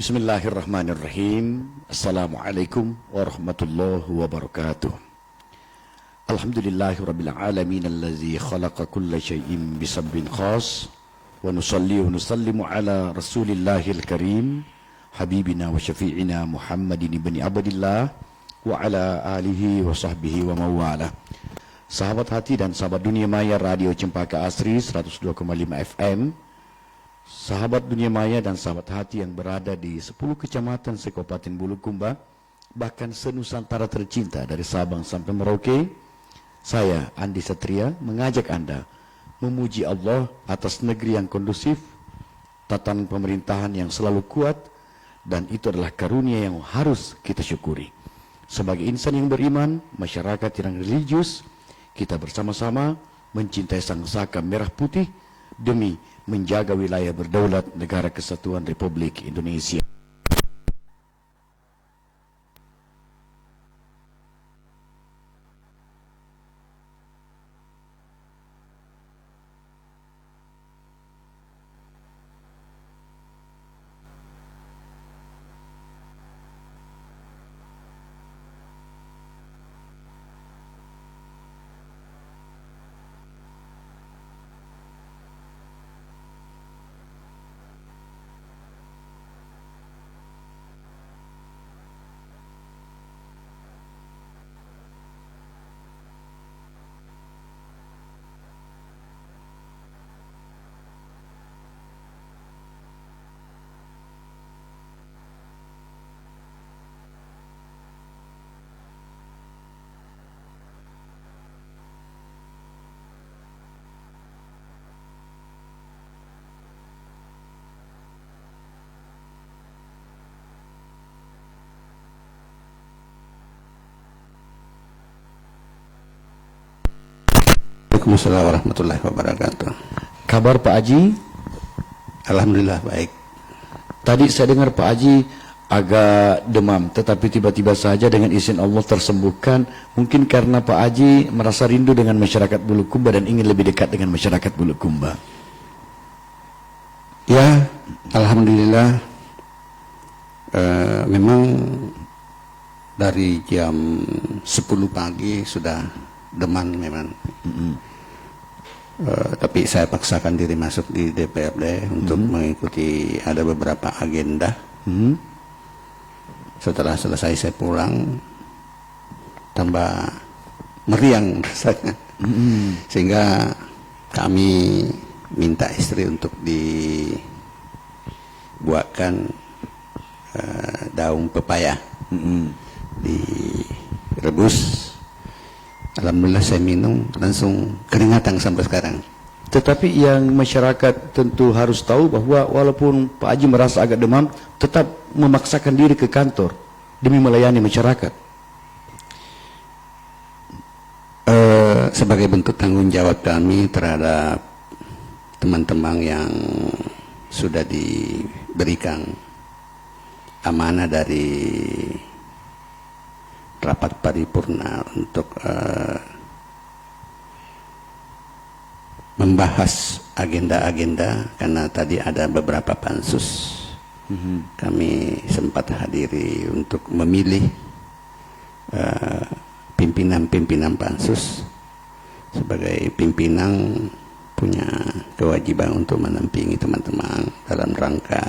Bismillahirrahmanirrahim. Assalamualaikum warahmatullahi wabarakatuh. Alhamdulillahirabbil alamin allazi khalaqa kulla syai'in bisabbin khas wa nusalli wa nusallimu ala rasulillahil karim habibina wa syafi'ina Muhammadin ibni Abdillah wa ala alihi wa sahbihi wa mawala. Sahabat hati dan sahabat dunia maya Radio Cempaka Asri 102,5 FM, sahabat dunia maya dan sahabat hati yang berada di 10 kecamatan Kabupaten Bulukumba, bahkan senusantara tercinta dari Sabang sampai Merauke, saya Andi Satria mengajak Anda memuji Allah atas negeri yang kondusif, tatanan pemerintahan yang selalu kuat, dan itu adalah karunia yang harus kita syukuri. Sebagai insan yang beriman, masyarakat yang religius, kita bersama-sama mencintai sang saka merah putih demi menjaga wilayah berdaulat Negara Kesatuan Republik Indonesia. Waalaikumsalam warahmatullahi wabarakatuh. Kabar Pak Haji? Alhamdulillah baik. Tadi saya dengar Pak Haji agak demam, tetapi tiba-tiba saja dengan izin Allah tersembuhkan. Mungkin karena Pak Haji merasa rindu dengan masyarakat Bulukumba dan ingin lebih dekat dengan masyarakat Bulukumba. Ya, alhamdulillah. Memang dari jam 10 pagi sudah demam memang. Tapi saya paksakan diri masuk di DPRD untuk mengikuti ada beberapa agenda. Setelah selesai saya pulang tambah meriang rasanya. Sehingga kami minta istri untuk dibuatkan daun pepaya, direbus. Alhamdulillah saya minum langsung keringatan sampai sekarang. Tetapi yang masyarakat tentu harus tahu bahwa walaupun Pak Haji merasa agak demam, tetap memaksakan diri ke kantor demi melayani masyarakat. Sebagai bentuk tanggung jawab kami terhadap teman-teman yang sudah diberikan amanah dari rapat paripurna untuk membahas agenda-agenda, karena tadi ada beberapa pansus. Kami sempat hadiri untuk memilih pimpinan-pimpinan pansus. Sebagai pimpinan punya kewajiban untuk menampingi teman-teman dalam rangka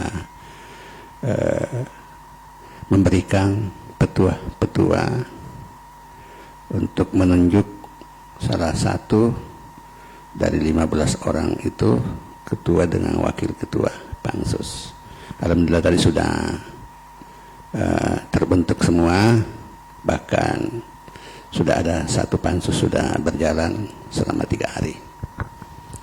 memberikan petua-petua untuk menunjuk salah satu dari 15 orang itu ketua dengan wakil ketua pansus. Alhamdulillah tadi sudah terbentuk semua, bahkan sudah ada satu pansus sudah berjalan selama 3 hari.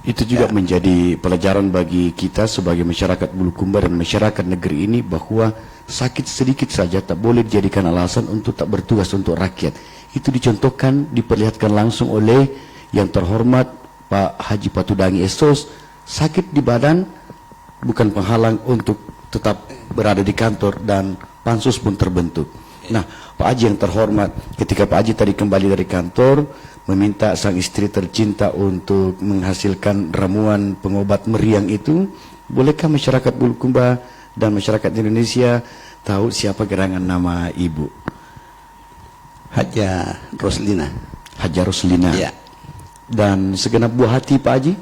Itu juga menjadi pelajaran bagi kita sebagai masyarakat Bulukumba dan masyarakat negeri ini, bahwa sakit sedikit saja tak boleh dijadikan alasan untuk tak bertugas untuk rakyat. Itu dicontohkan, diperlihatkan langsung oleh yang terhormat Pak Haji Patudangi Estos. Sakit di badan bukan penghalang untuk tetap berada di kantor dan pansus pun terbentuk. Nah, Pak Haji yang terhormat, ketika Pak Haji tadi kembali dari kantor, meminta sang istri tercinta untuk menghasilkan ramuan pengobat meriang itu, bolehkah masyarakat Bulukumba dan masyarakat Indonesia tahu siapa gerangan nama ibu? Haja Roslina. Haja Roslina. Ya. Dan segenap buah hati Pak Haji?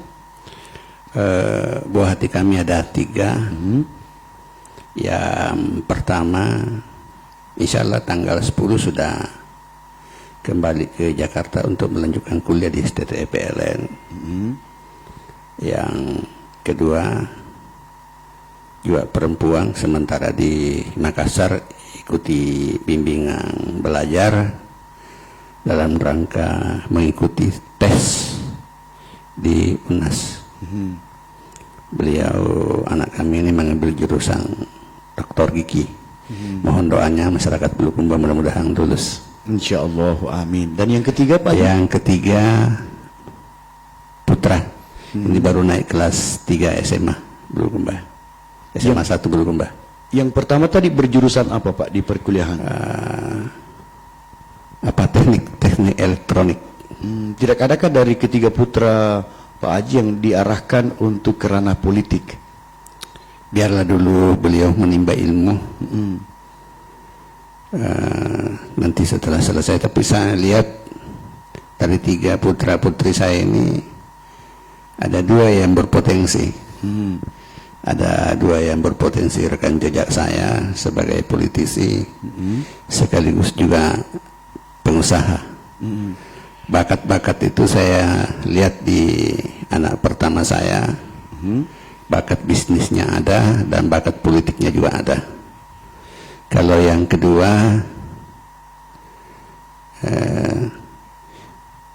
Buah hati kami ada 3. Yang pertama, insya Allah tanggal 10 sudah kembali ke Jakarta untuk melanjutkan kuliah di STT PLN. Yang kedua, juga perempuan, sementara di Makassar ikuti bimbingan belajar dalam rangka mengikuti tes di UNAS. Beliau, anak kami ini mengambil jurusan doktor gigi. Mohon doanya masyarakat Bulukumba mudah-mudahan lulus. Insyaallah, amin. Dan yang ketiga Pak? Yang ketiga putra. Ini baru naik kelas 3 SMA Bulukumba. SMA 1 Bulukumba. Yang pertama tadi berjurusan apa Pak di perkuliahan? Teknik elektronik. Tidak adakah dari ketiga putra Pak Haji yang diarahkan untuk ke ranah politik? Biarlah dulu beliau menimba ilmu. Nanti setelah selesai, tapi saya lihat dari 3 putra putri saya ini ada 2 yang berpotensi. Ada 2 yang berpotensi rekan jejak saya sebagai politisi, sekaligus juga pengusaha. Bakat-bakat itu saya lihat di anak pertama saya. Bakat bisnisnya ada dan bakat politiknya juga ada. Kalau yang kedua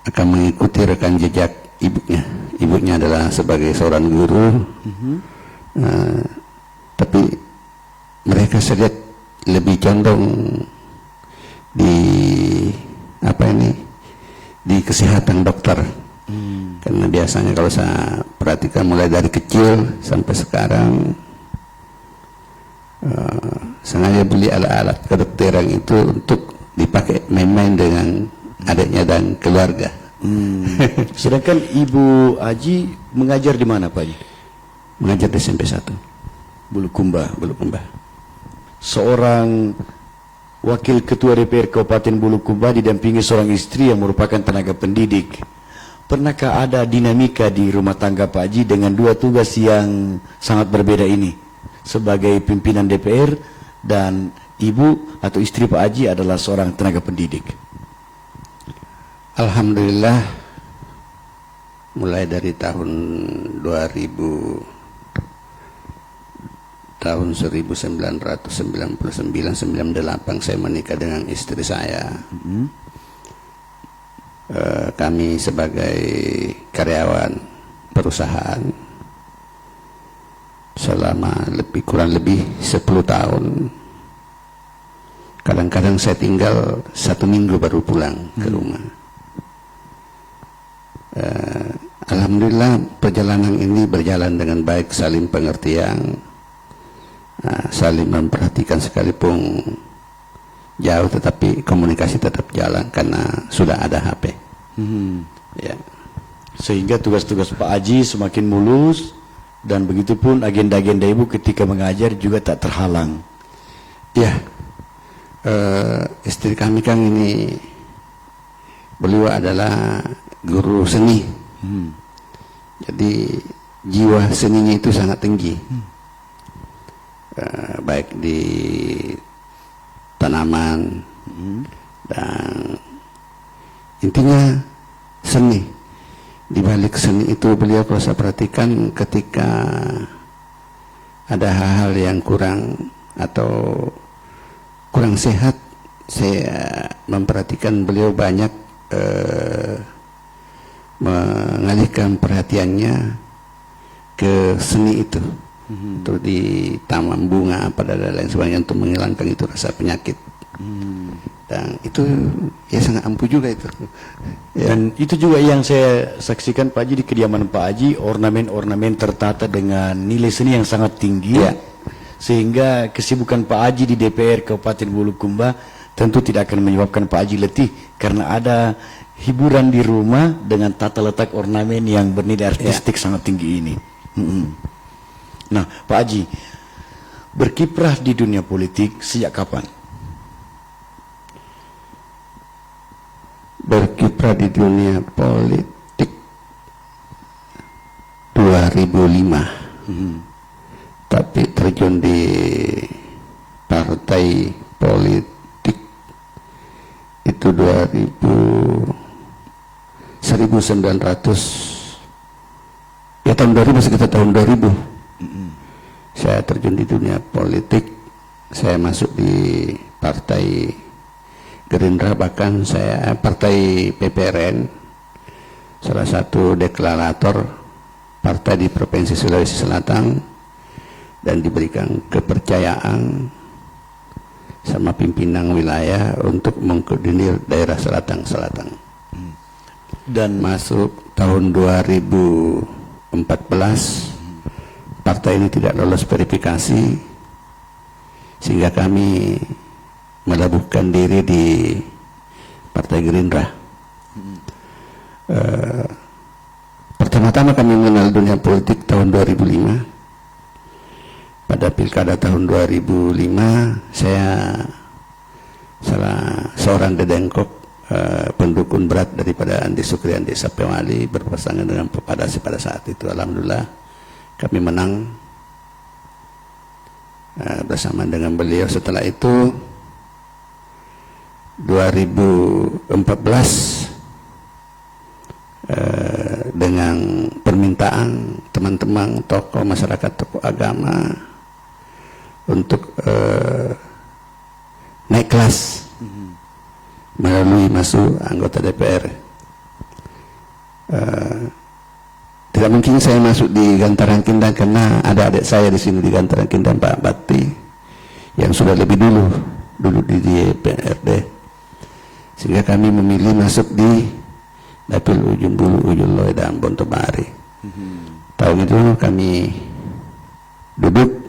akan mengikuti rekan jejak ibunya. Ibunya adalah sebagai seorang guru. Tapi mereka saya lihat lebih condong di di kesehatan dokter. Karena biasanya kalau saya perhatikan mulai dari kecil sampai sekarang sengaja beli alat-alat kedokteran itu untuk dipakai main-main dengan adiknya dan keluarga. Sedangkan Ibu Haji mengajar di mana Pak Haji? Mengajar di SMP 1 Bulukumba. Seorang Wakil Ketua DPR Kabupaten Bulukumba didampingi seorang istri yang merupakan tenaga pendidik. Pernahkah ada dinamika di rumah tangga Pak Haji dengan 2 tugas yang sangat berbeda ini? Sebagai pimpinan DPR dan ibu atau istri Pak Haji adalah seorang tenaga pendidik. Alhamdulillah, mulai dari tahun 1999-98 saya menikah dengan istri saya. Kami sebagai karyawan perusahaan selama kurang lebih 10 tahun. Kadang-kadang saya tinggal 1 minggu baru pulang ke rumah. Alhamdulillah perjalanan ini berjalan dengan baik, saling pengertian, saling memperhatikan sekalipun jauh, tetapi komunikasi tetap jalan karena sudah ada HP. Ya. Sehingga tugas-tugas Pak Haji semakin mulus dan begitupun agenda-agenda ibu ketika mengajar juga tak terhalang. Ya, istri kami kan ini beliau adalah guru seni. Jadi jiwa seninya itu sangat tinggi. Baik di tanaman dan intinya seni. Di balik seni itu beliau, kalau saya perhatikan, ketika ada hal-hal yang kurang atau kurang sehat, saya memperhatikan beliau banyak mengalihkan perhatiannya ke seni itu. Untuk di taman bunga pada lain sebagainya untuk menghilangkan itu rasa penyakit. Dan itu ya sangat ampuh juga itu. Ya. Dan itu juga yang saya saksikan Pak Haji di kediaman Pak Haji, ornamen-ornamen tertata dengan nilai seni yang sangat tinggi. Ya. Sehingga kesibukan Pak Haji di DPR Kabupaten Bulukumba tentu tidak akan menyebabkan Pak Haji letih karena ada hiburan di rumah dengan tata letak ornamen yang bernilai artistik sangat tinggi ini. Nah, Pak Haji, berkiprah di dunia politik sejak kapan? Berkiprah di dunia politik 2005. Tapi terjun di partai politik itu 1900, ya tahun 2000, sekitar tahun 2000. Saya terjun di dunia politik, saya masuk di partai Gerindra, bahkan saya partai PPRN, salah satu deklarator partai di Provinsi Sulawesi Selatan, dan diberikan kepercayaan sama pimpinan wilayah untuk mengkoordinir daerah selatan. Dan masuk tahun 2014, partai ini tidak lolos verifikasi, sehingga kami melabuhkan diri di Partai Gerindra. Pertama-tama kami mengenal dunia politik tahun 2005. Pada pilkada tahun 2005, saya salah seorang dedengkok pendukung berat daripada Andi Sukri Andi Sapewali berpasangan dengan Pepadasi pada saat itu. Alhamdulillah kami menang bersama dengan beliau. Setelah itu 2014 dengan permintaan teman-teman tokoh masyarakat, tokoh agama untuk naik kelas melalui masuk anggota DPR. Tidak mungkin saya masuk di Gantaran Kindang karena ada adik saya di sini di Gantaran Kindang, Pak Bakti, yang sudah lebih dulu di DPRD, sehingga kami memilih masuk di Dapil Ujung Bulu, Ujung Loy, dan Bontobari. Tahun itu kami duduk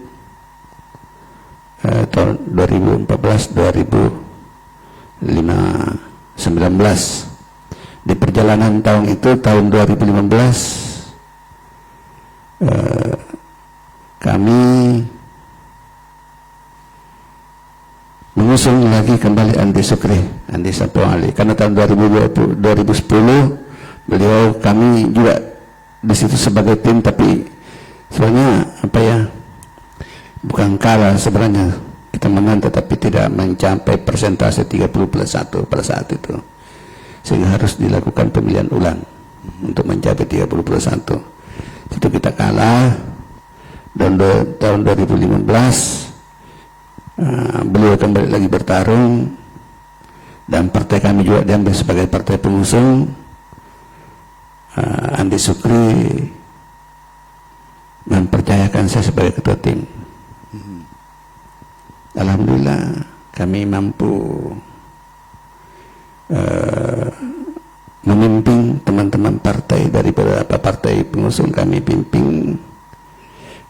tahun 2014-2019. Di perjalanan tahun itu, tahun 2015, kami mengusung lagi kembali Andi Sukri Andi Sapewali, karena tahun 2010 beliau, kami juga di situ sebagai tim, tapi sebenarnya bukan kalah sebenarnya, kita menang tetapi tidak mencapai persentase 30+1 pada saat itu, sehingga harus dilakukan pemilihan ulang untuk mencapai 30+1. Itu kita kalah. Dan tahun 2015 beliau kembali lagi bertarung, dan partai kami juga diambil sebagai partai pengusung. Andi Sukri mempercayakan saya sebagai ketua tim. Alhamdulillah kami mampu memimpin teman-teman partai dari beberapa partai pengusung kami pimpin,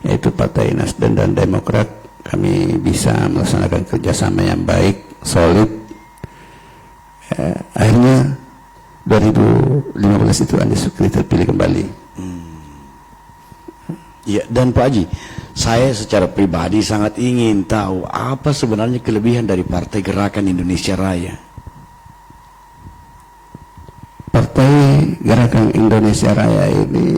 yaitu Partai Nasdem dan Demokrat. Kami bisa melaksanakan kerjasama yang baik, solid. Akhirnya 2015 itu Andi Sukri terpilih kembali. Ya, dan Pak Haji, saya secara pribadi sangat ingin tahu apa sebenarnya kelebihan dari Partai Gerakan Indonesia Raya. Partai Gerakan Indonesia Raya ini,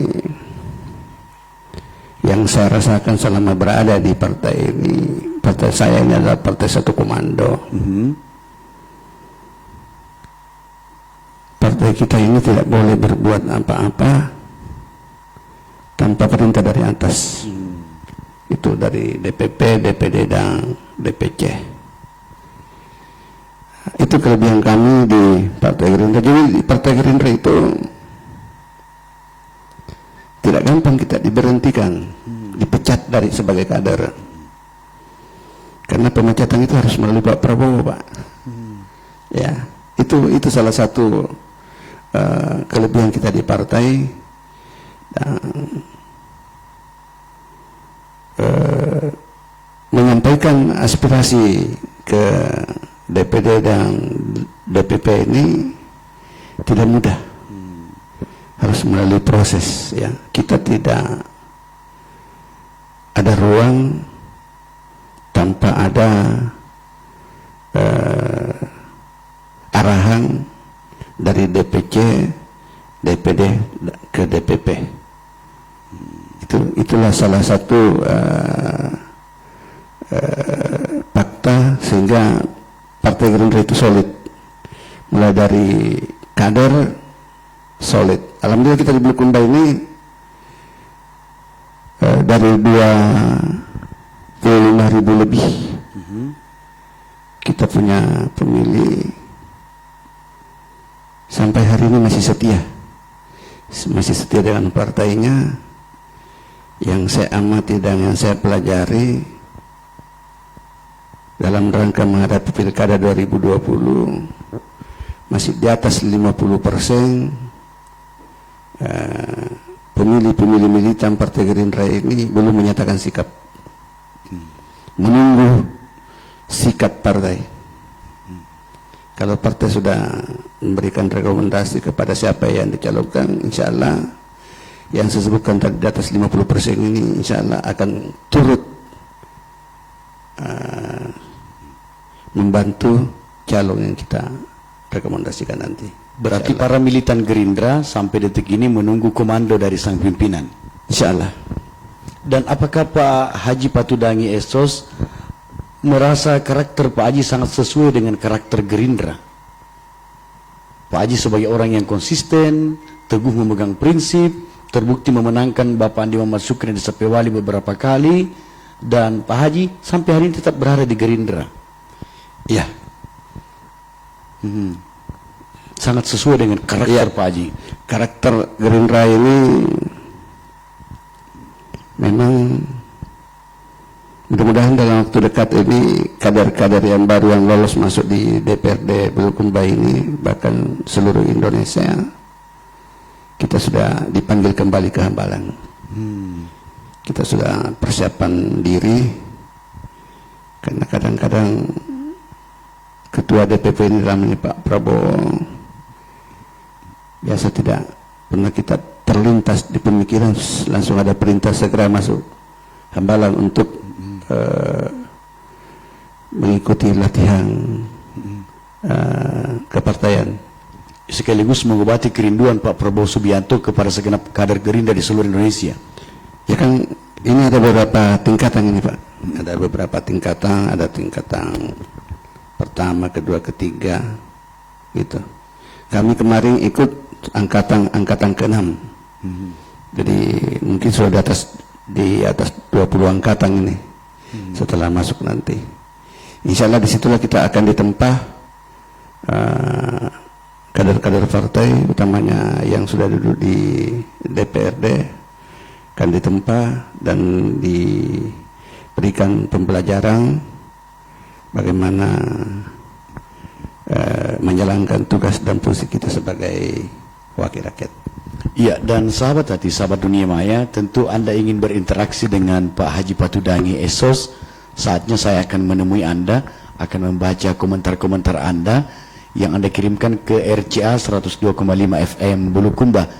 yang saya rasakan selama berada di partai ini, partai saya ini adalah partai satu komando. Partai kita ini tidak boleh berbuat apa-apa tanpa perintah dari atas. Itu dari DPP, DPD, dan DPC. Itu kelebihan kami di Partai Gerindra. Jadi di Partai Gerindra itu tidak gampang kita diberhentikan, dipecat dari sebagai kader. Karena pemecatan itu harus melalui Pak Prabowo, Pak. Ya, itu salah satu kelebihan kita di partai. Dan menyampaikan aspirasi ke DPD dan DPP ini tidak mudah, harus melalui proses. Ya, kita tidak ada ruang tanpa ada arahan dari DPC, DPD ke DPP. Itulah salah satu fakta sehingga Partai Gerindra itu solid, mulai dari kader solid. Alhamdulillah kita di Bulukumba ini dari 25.000 lebih kita punya pemilih sampai hari ini masih setia dengan partainya. Yang saya amati dan yang saya pelajari dalam rangka menghadapi Pilkada 2020 masih di atas 50%. Pemilih-pemilih militan Partai Gerindra ini belum menyatakan sikap, menunggu sikap partai. Kalau partai sudah memberikan rekomendasi kepada siapa yang dicalonkan, insya Allah yang saya sebutkan tadi di atas 50% ini insya Allah akan turut membantu calon yang kita rekomendasikan nanti. Berarti para militan Gerindra sampai detik ini menunggu komando dari sang pimpinan. Insya Allah. Dan apakah Pak Haji Patudangi Esos merasa karakter Pak Haji sangat sesuai dengan karakter Gerindra? Pak Haji sebagai orang yang konsisten, teguh memegang prinsip, terbukti memenangkan Bapak Andi Muhammad Syukri di Sapewali beberapa kali, dan Pak Haji sampai hari ini tetap berada di Gerindra. Ya. Sangat sesuai dengan karakter Pak Haji. Karakter Gerindra ini memang mudah-mudahan dalam waktu dekat ini kader-kader yang baru yang lolos masuk di DPRD Bulukumba ini, bahkan seluruh Indonesia, kita sudah dipanggil kembali ke Hambalang. Kita sudah persiapan diri, karena kadang-kadang ketua DPP ini namanya Pak Prabowo biasa tidak pernah kita terlintas di pemikiran langsung ada perintah segera masuk Hambalang untuk mengikuti latihan kepartaian, sekaligus mengobati kerinduan Pak Prabowo Subianto kepada segenap kader Gerindra di seluruh Indonesia. Ya kan, ini ada beberapa tingkatan ini Pak. Ada beberapa tingkatan, ada tingkatan pertama, kedua, ketiga, gitu. Kami kemarin ikut angkatan ke-6. Jadi mungkin sudah di atas 20 angkatan ini. Setelah masuk nanti, insya Allah disitulah kita akan ditempa kader-kader partai, utamanya yang sudah duduk di DPRD, akan ditempa dan diberikan pembelajaran bagaimana menjalankan tugas dan fungsi kita sebagai wakil rakyat. Iya, dan sahabat hati, sahabat dunia maya, tentu Anda ingin berinteraksi dengan Pak Haji Patudangi Esos. Saatnya saya akan menemui Anda, akan membaca komentar-komentar Anda yang Anda kirimkan ke RCA 102,5 FM Bulukumba.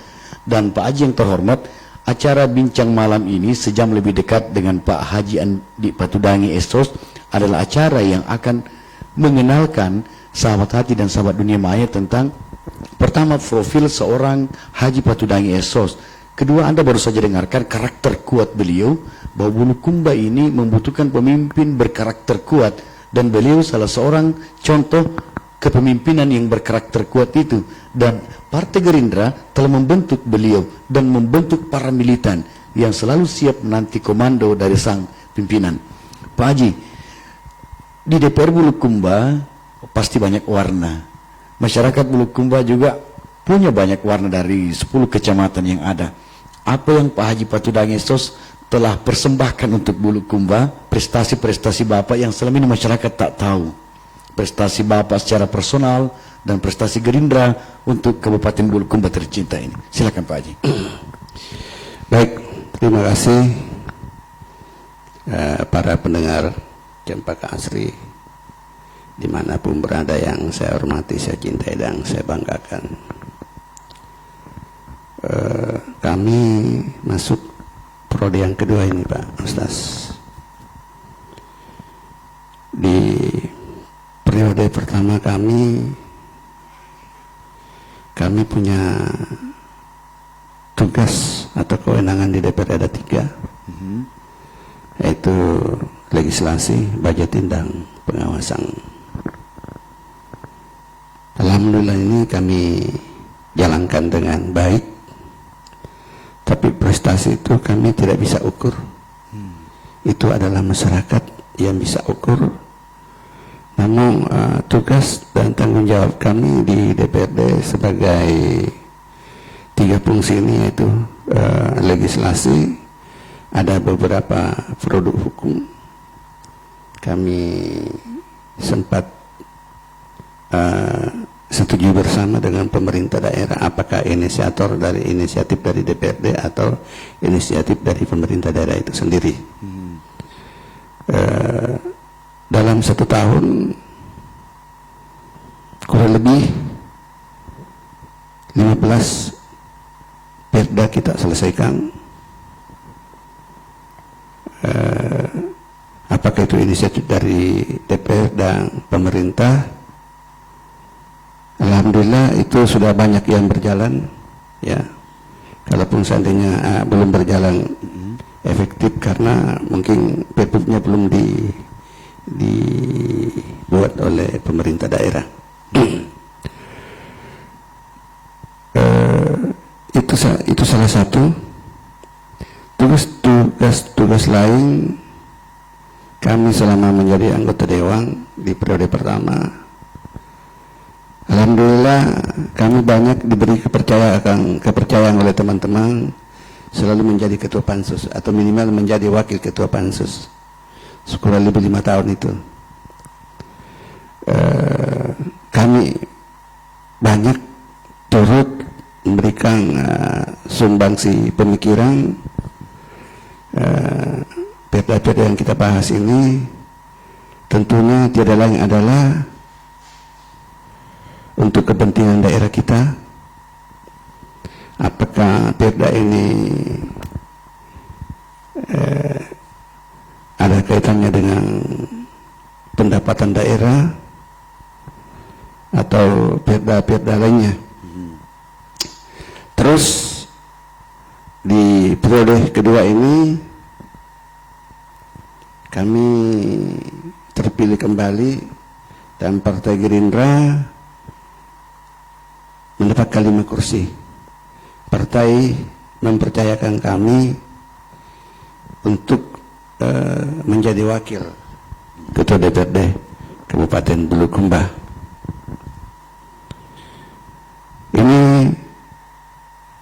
Dan Pak Haji yang terhormat, acara bincang malam ini sejam lebih dekat dengan Pak Haji Andi Patudangi Esos adalah acara yang akan mengenalkan sahabat hati dan sahabat dunia maya tentang, pertama, profil seorang Haji Patudangi Esos. Kedua, Anda baru saja dengarkan karakter kuat beliau, bahwa Bulukumba ini membutuhkan pemimpin berkarakter kuat, dan beliau salah seorang contoh kepemimpinan yang berkarakter kuat itu. Dan Partai Gerindra telah membentuk beliau dan membentuk para militan yang selalu siap menanti komando dari sang pimpinan. Pak Haji, di DPR Bulukumba pasti banyak warna. Masyarakat Bulukumba juga punya banyak warna dari 10 kecamatan yang ada. Apa yang Pak Haji Patudangi Esos telah persembahkan untuk Bulukumba, prestasi-prestasi Bapak yang selama ini masyarakat tak tahu. Prestasi Bapak secara personal dan prestasi Gerindra untuk Kabupaten Bulukumba tercinta ini. Silakan Pak Haji. Baik, terima kasih para pendengar Cempaka Asri dimanapun berada yang saya hormati, saya cintai dan saya banggakan. Kami masuk periode yang kedua ini Pak Ustaz. kami punya tugas atau kewenangan di DPR ada 3, yaitu legislasi, budgeting, dan pengawasan. Alhamdulillah ini kami jalankan dengan baik, tapi prestasi itu kami tidak bisa ukur. Itu adalah masyarakat yang bisa ukur. Namun tugas dan tanggung jawab kami di DPRD sebagai 3 fungsi ini, yaitu legislasi, ada beberapa produk hukum. Kami sempat setuju bersama dengan pemerintah daerah apakah inisiatif dari DPRD atau inisiatif dari pemerintah daerah itu sendiri. Dalam 1 tahun kurang lebih 15 perda kita selesaikan. Apakah itu inisiatif dari DPR dan pemerintah? Alhamdulillah itu sudah banyak yang berjalan, ya. Kalaupun seandainya belum berjalan efektif karena mungkin perpubnya belum dibuat oleh pemerintah daerah. Itu salah satu tugas lain kami selama menjadi anggota dewan di periode pertama. Alhamdulillah kami banyak diberi kepercayaan oleh teman-teman selalu menjadi ketua pansus atau minimal menjadi wakil ketua pansus kurang lebih 5 tahun itu. Kami banyak turut memberikan sumbangsi pemikiran. Perda-perda yang kita bahas ini tentunya tiada lain adalah untuk kepentingan daerah kita. Apakah perda ini ada kaitannya dengan pendapatan daerah atau perda-perda lainnya. Terus di periode kedua ini kami terpilih kembali dan Partai Gerindra mendapatkan 5 kursi. Partai mempercayakan kami untuk menjadi wakil ketua DPRD Kabupaten Bulukumba. Ini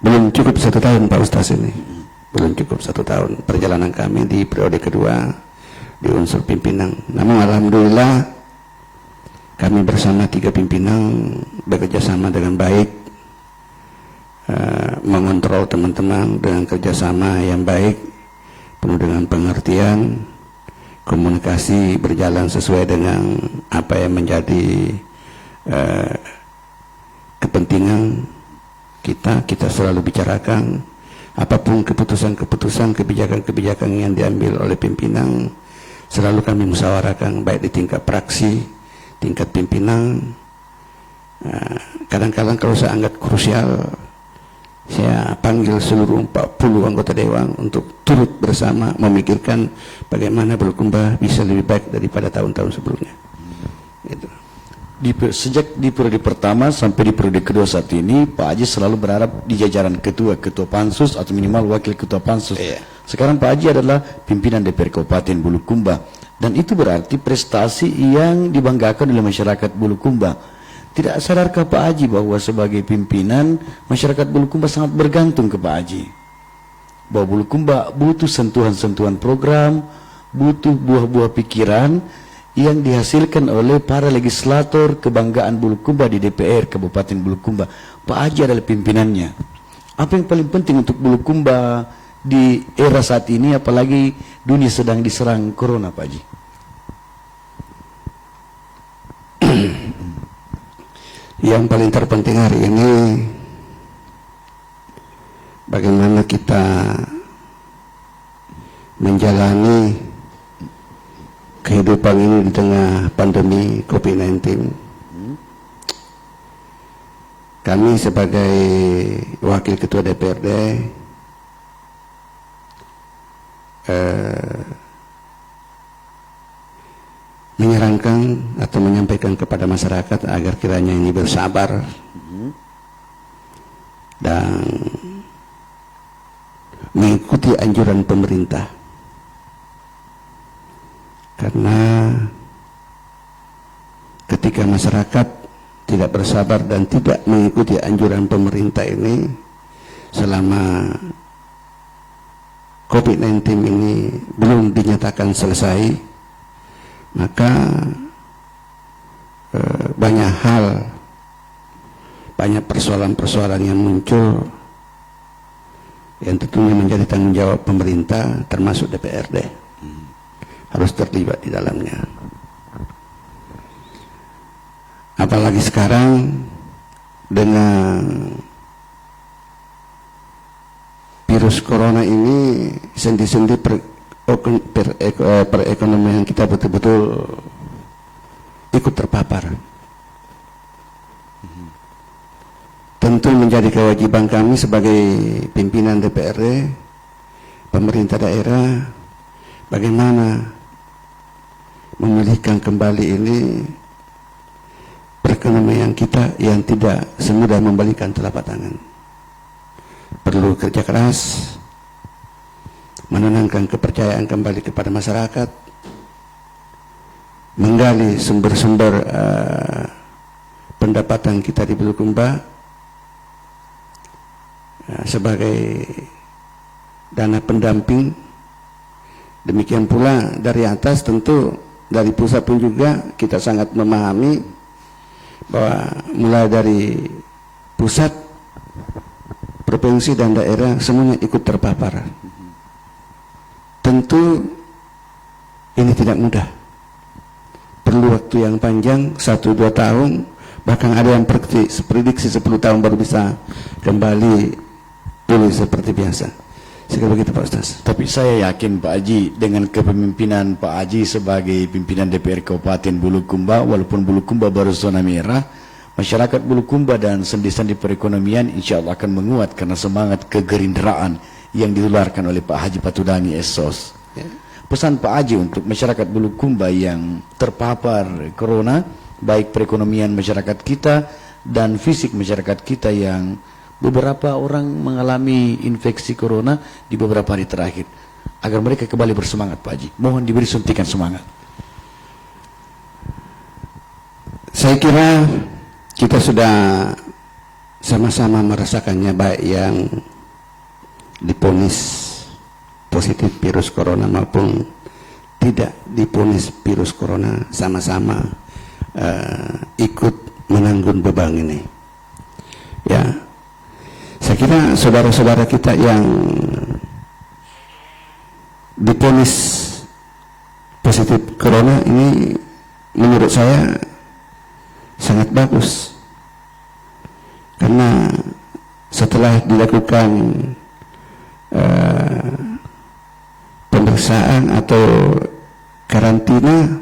belum cukup 1 tahun Pak Ustaz, ini belum cukup 1 tahun perjalanan kami di periode kedua di unsur pimpinan. Namun alhamdulillah kami bersama 3 pimpinan bekerja sama dengan baik, mengontrol teman-teman dengan kerjasama yang baik, penuh dengan pengertian, komunikasi berjalan sesuai dengan apa yang menjadi kepentingan kita selalu bicarakan. Apapun keputusan-keputusan, kebijakan-kebijakan yang diambil oleh pimpinan selalu kami musyawarahkan, baik di tingkat praksi, tingkat pimpinan. Kadang-kadang kalau saya anggap krusial, saya panggil seluruh 40 anggota dewan untuk turut bersama memikirkan bagaimana Bulukumba bisa lebih baik daripada tahun-tahun sebelumnya. Gitu. Sejak di periode pertama sampai di periode kedua saat ini, Pak Haji selalu berharap di jajaran ketua pansus atau minimal wakil ketua pansus. Sekarang Pak Haji adalah pimpinan DPR Kabupaten Bulukumba, dan itu berarti prestasi yang dibanggakan oleh masyarakat Bulukumba. Tidak sadarkah Pak Haji bahwa sebagai pimpinan masyarakat Bulukumba sangat bergantung ke Pak Haji? Bahwa Bulukumba butuh sentuhan-sentuhan program, butuh buah-buah pikiran yang dihasilkan oleh para legislator kebanggaan Bulukumba di DPR Kabupaten Bulukumba. Pak Haji adalah pimpinannya. Apa yang paling penting untuk Bulukumba di era saat ini, apalagi dunia sedang diserang corona, Pak Haji? Yang paling terpenting hari ini bagaimana kita menjalani kehidupan ini di tengah pandemi COVID-19. kami sebagai wakil ketua DPRD menyarankan atau menyampaikan kepada masyarakat agar kiranya ini bersabar dan mengikuti anjuran pemerintah, karena ketika masyarakat tidak bersabar dan tidak mengikuti anjuran pemerintah ini selama COVID-19 ini belum dinyatakan selesai, maka banyak hal, banyak persoalan-persoalan yang muncul yang tentunya menjadi tanggung jawab pemerintah termasuk DPRD harus terlibat di dalamnya. Apalagi sekarang dengan virus corona ini, sendi-sendi perekonomian kita betul-betul ikut terpapar. Tentu menjadi kewajiban kami sebagai pimpinan DPRD, pemerintah daerah, bagaimana memulihkan kembali ini perekonomian kita yang tidak semudah membalikan telapak tangan. Perlu kerja keras, menenangkan kepercayaan kembali kepada masyarakat, menggali sumber-sumber pendapatan kita di Bulukumba sebagai dana pendamping. Demikian pula dari atas, tentu dari pusat pun juga kita sangat memahami bahwa mulai dari pusat, provinsi dan daerah semuanya ikut terpapar. Tentu ini tidak mudah, perlu waktu yang panjang, 1-2 tahun, bahkan ada yang prediksi 10 tahun baru bisa kembali pulih seperti biasa. Sekali begitu Pak Ustaz. Tapi saya yakin Pak Haji, dengan kepemimpinan Pak Haji sebagai pimpinan DPR Kabupaten Bulukumba, walaupun Bulukumba baru zona merah, masyarakat Bulukumba dan sendi-sendi perekonomian insya Allah akan menguat karena semangat kegerindraan yang ditularkan oleh Pak Haji Patudangi Esos. Pesan Pak Haji untuk masyarakat Bulukumba yang terpapar corona, baik perekonomian masyarakat kita dan fisik masyarakat kita, yang beberapa orang mengalami infeksi corona di beberapa hari terakhir, agar mereka kembali bersemangat Pak Haji. Mohon diberi suntikan semangat. Saya kira kita sudah sama-sama merasakannya, baik yang diponis positif virus corona maupun tidak diponis virus corona, sama-sama ikut menanggung beban ini. Ya, saya kira saudara-saudara kita yang diponis positif corona ini menurut saya sangat bagus, karena setelah dilakukan pemeriksaan atau karantina,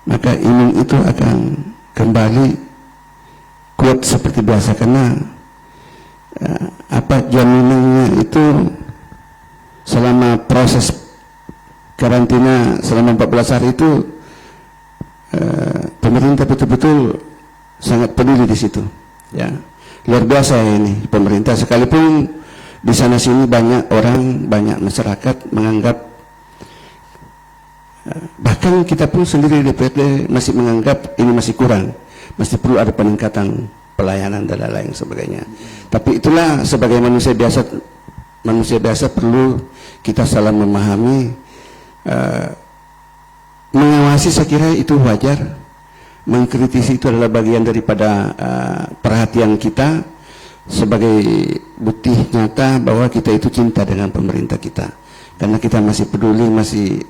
maka imun itu akan kembali kuat seperti biasa, karena jaminannya itu selama proses karantina selama 14 hari itu pemerintah betul-betul sangat peduli di situ. Ya, luar biasa ini pemerintah, sekalipun di sana sini banyak orang, banyak masyarakat menganggap, bahkan kita pun sendiri di DPRD masih menganggap ini masih kurang, masih perlu ada peningkatan pelayanan dan lain sebagainya. Tapi itulah sebagai manusia biasa perlu kita salah memahami, mengawasi saya kira itu wajar, mengkritisi itu adalah bagian daripada perhatian kita sebagai bukti nyata bahwa kita itu cinta dengan pemerintah kita, karena kita masih peduli, masih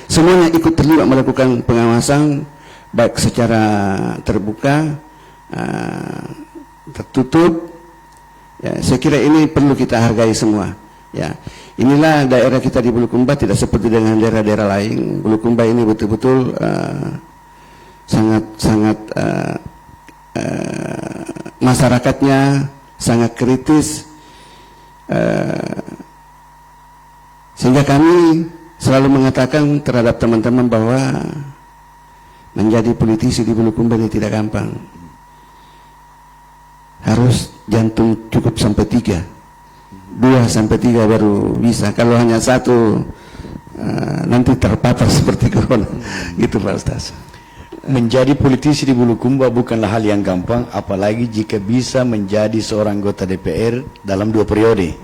semuanya ikut terlibat melakukan pengawasan, baik secara terbuka, tertutup. Ya, saya kira ini perlu kita hargai semua. Ya, inilah daerah kita di Bulukumba, tidak seperti dengan daerah-daerah lain. Bulukumba ini betul-betul sangat masyarakatnya sangat kritis, sehingga kami selalu mengatakan terhadap teman-teman bahwa menjadi politisi di Bulukumba ini tidak gampang. Harus jantung cukup sampai 3, 2 sampai 3 baru bisa. Kalau hanya 1 nanti terpapar seperti corona. Gitu Pak Ustaz. Menjadi politisi di Bulukumba bukanlah hal yang gampang, apalagi jika bisa menjadi seorang anggota DPR dalam 2 periode.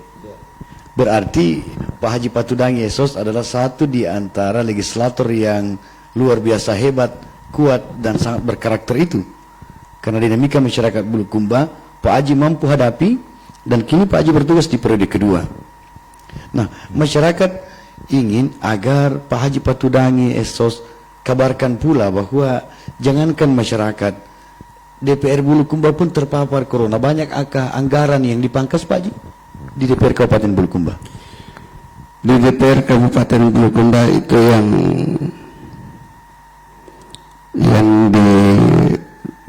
Berarti Pak Haji Patudangi Esos adalah satu di antara legislator yang luar biasa hebat, kuat, dan sangat berkarakter itu. Karena dinamika masyarakat Bulukumba, Pak Haji mampu hadapi, dan kini Pak Haji bertugas di periode kedua. Nah, masyarakat ingin agar Pak Haji Patudangi Esos kabarkan pula bahwa jangankan masyarakat, DPR Bulukumba pun terpapar corona. Banyak anggaran yang dipangkas Pak Haji di DPR Kabupaten Bulukumba. Di DPR Kabupaten Bulukumba itu yang di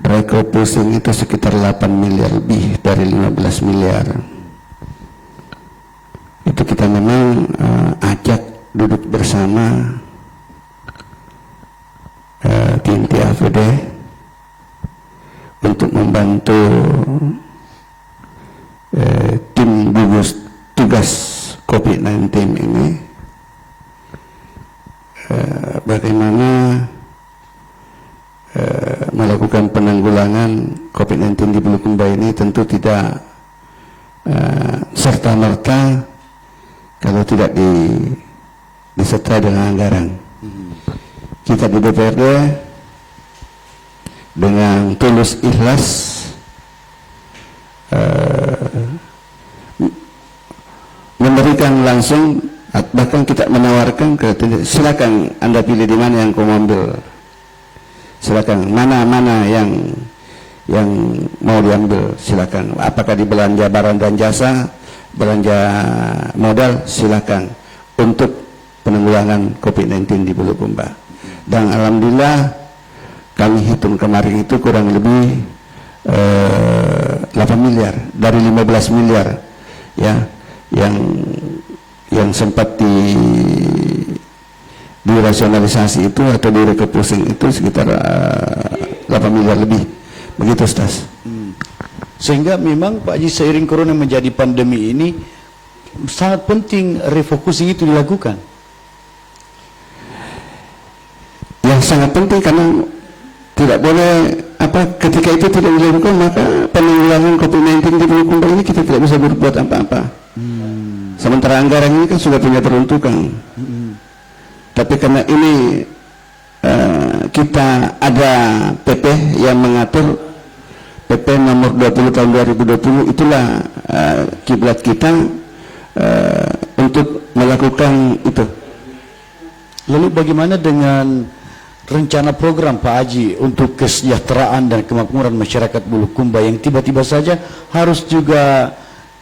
refocusing itu sekitar 8 miliar lebih dari 15 miliar. Itu kita memang ajak duduk bersama tim TAVD untuk membantu tim gugus tugas COVID-19 ini bagaimana melakukan penanggulangan COVID-19 di Bulukumba ini. Tentu tidak serta-merta kalau tidak disertai dengan anggaran. Kita di DPRD dengan tulus ikhlas memberikan langsung, bahkan kita menawarkan silakan Anda pilih di mana yang kau ambil, silakan mana yang mau diambil, silakan. Apakah di belanja barang dan jasa, belanja modal, silakan, untuk penanggulangan COVID-19 di Bulukumba. Dan alhamdulillah kami hitung kemarin itu kurang lebih 8 miliar dari 15 miliar ya yang sempat dirasionalisasi itu atau direkepusing itu sekitar 8 miliar lebih, begitu Ustaz. Sehingga memang Pak Haji, seiring corona menjadi pandemi ini sangat penting refocusing itu dilakukan. Yang sangat penting, karena tidak boleh ketika itu tidak dilakukan, maka penanggulangan COVID-19 di Bulukumba ini kita tidak bisa berbuat apa-apa. Sementara anggaran ini kan sudah punya peruntukan. Tapi karena ini kita ada PP yang mengatur, PP nomor 20 tahun 2020, itulah kiblat kita untuk melakukan itu. Lalu bagaimana dengan rencana program Pak Haji untuk kesejahteraan dan kemakmuran masyarakat Bulukumba yang tiba-tiba saja harus juga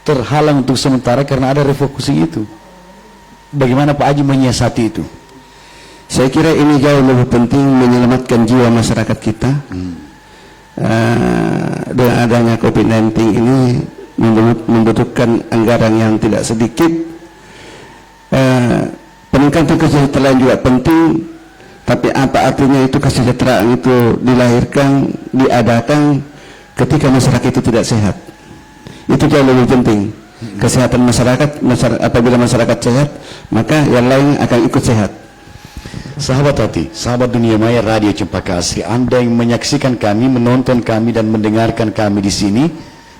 terhalang untuk sementara karena ada refocusing itu? Bagaimana Pak Haji menyiasati itu? Saya kira ini jauh lebih penting, menyelamatkan jiwa masyarakat kita. Dengan adanya COVID-19 ini membutuhkan anggaran yang tidak sedikit. Peningkatan kesejahteraan juga penting, tapi apa artinya itu kesejahteraan itu dilahirkan, diadakan ketika masyarakat itu tidak sehat? Itu jauh lebih penting. Kesehatan masyarakat, apabila masyarakat sehat, maka yang lain akan ikut sehat. Sahabat hati, sahabat Dunia Maya Radio Cempaka Asri, Anda yang menyaksikan kami, menonton kami, dan mendengarkan kami di sini,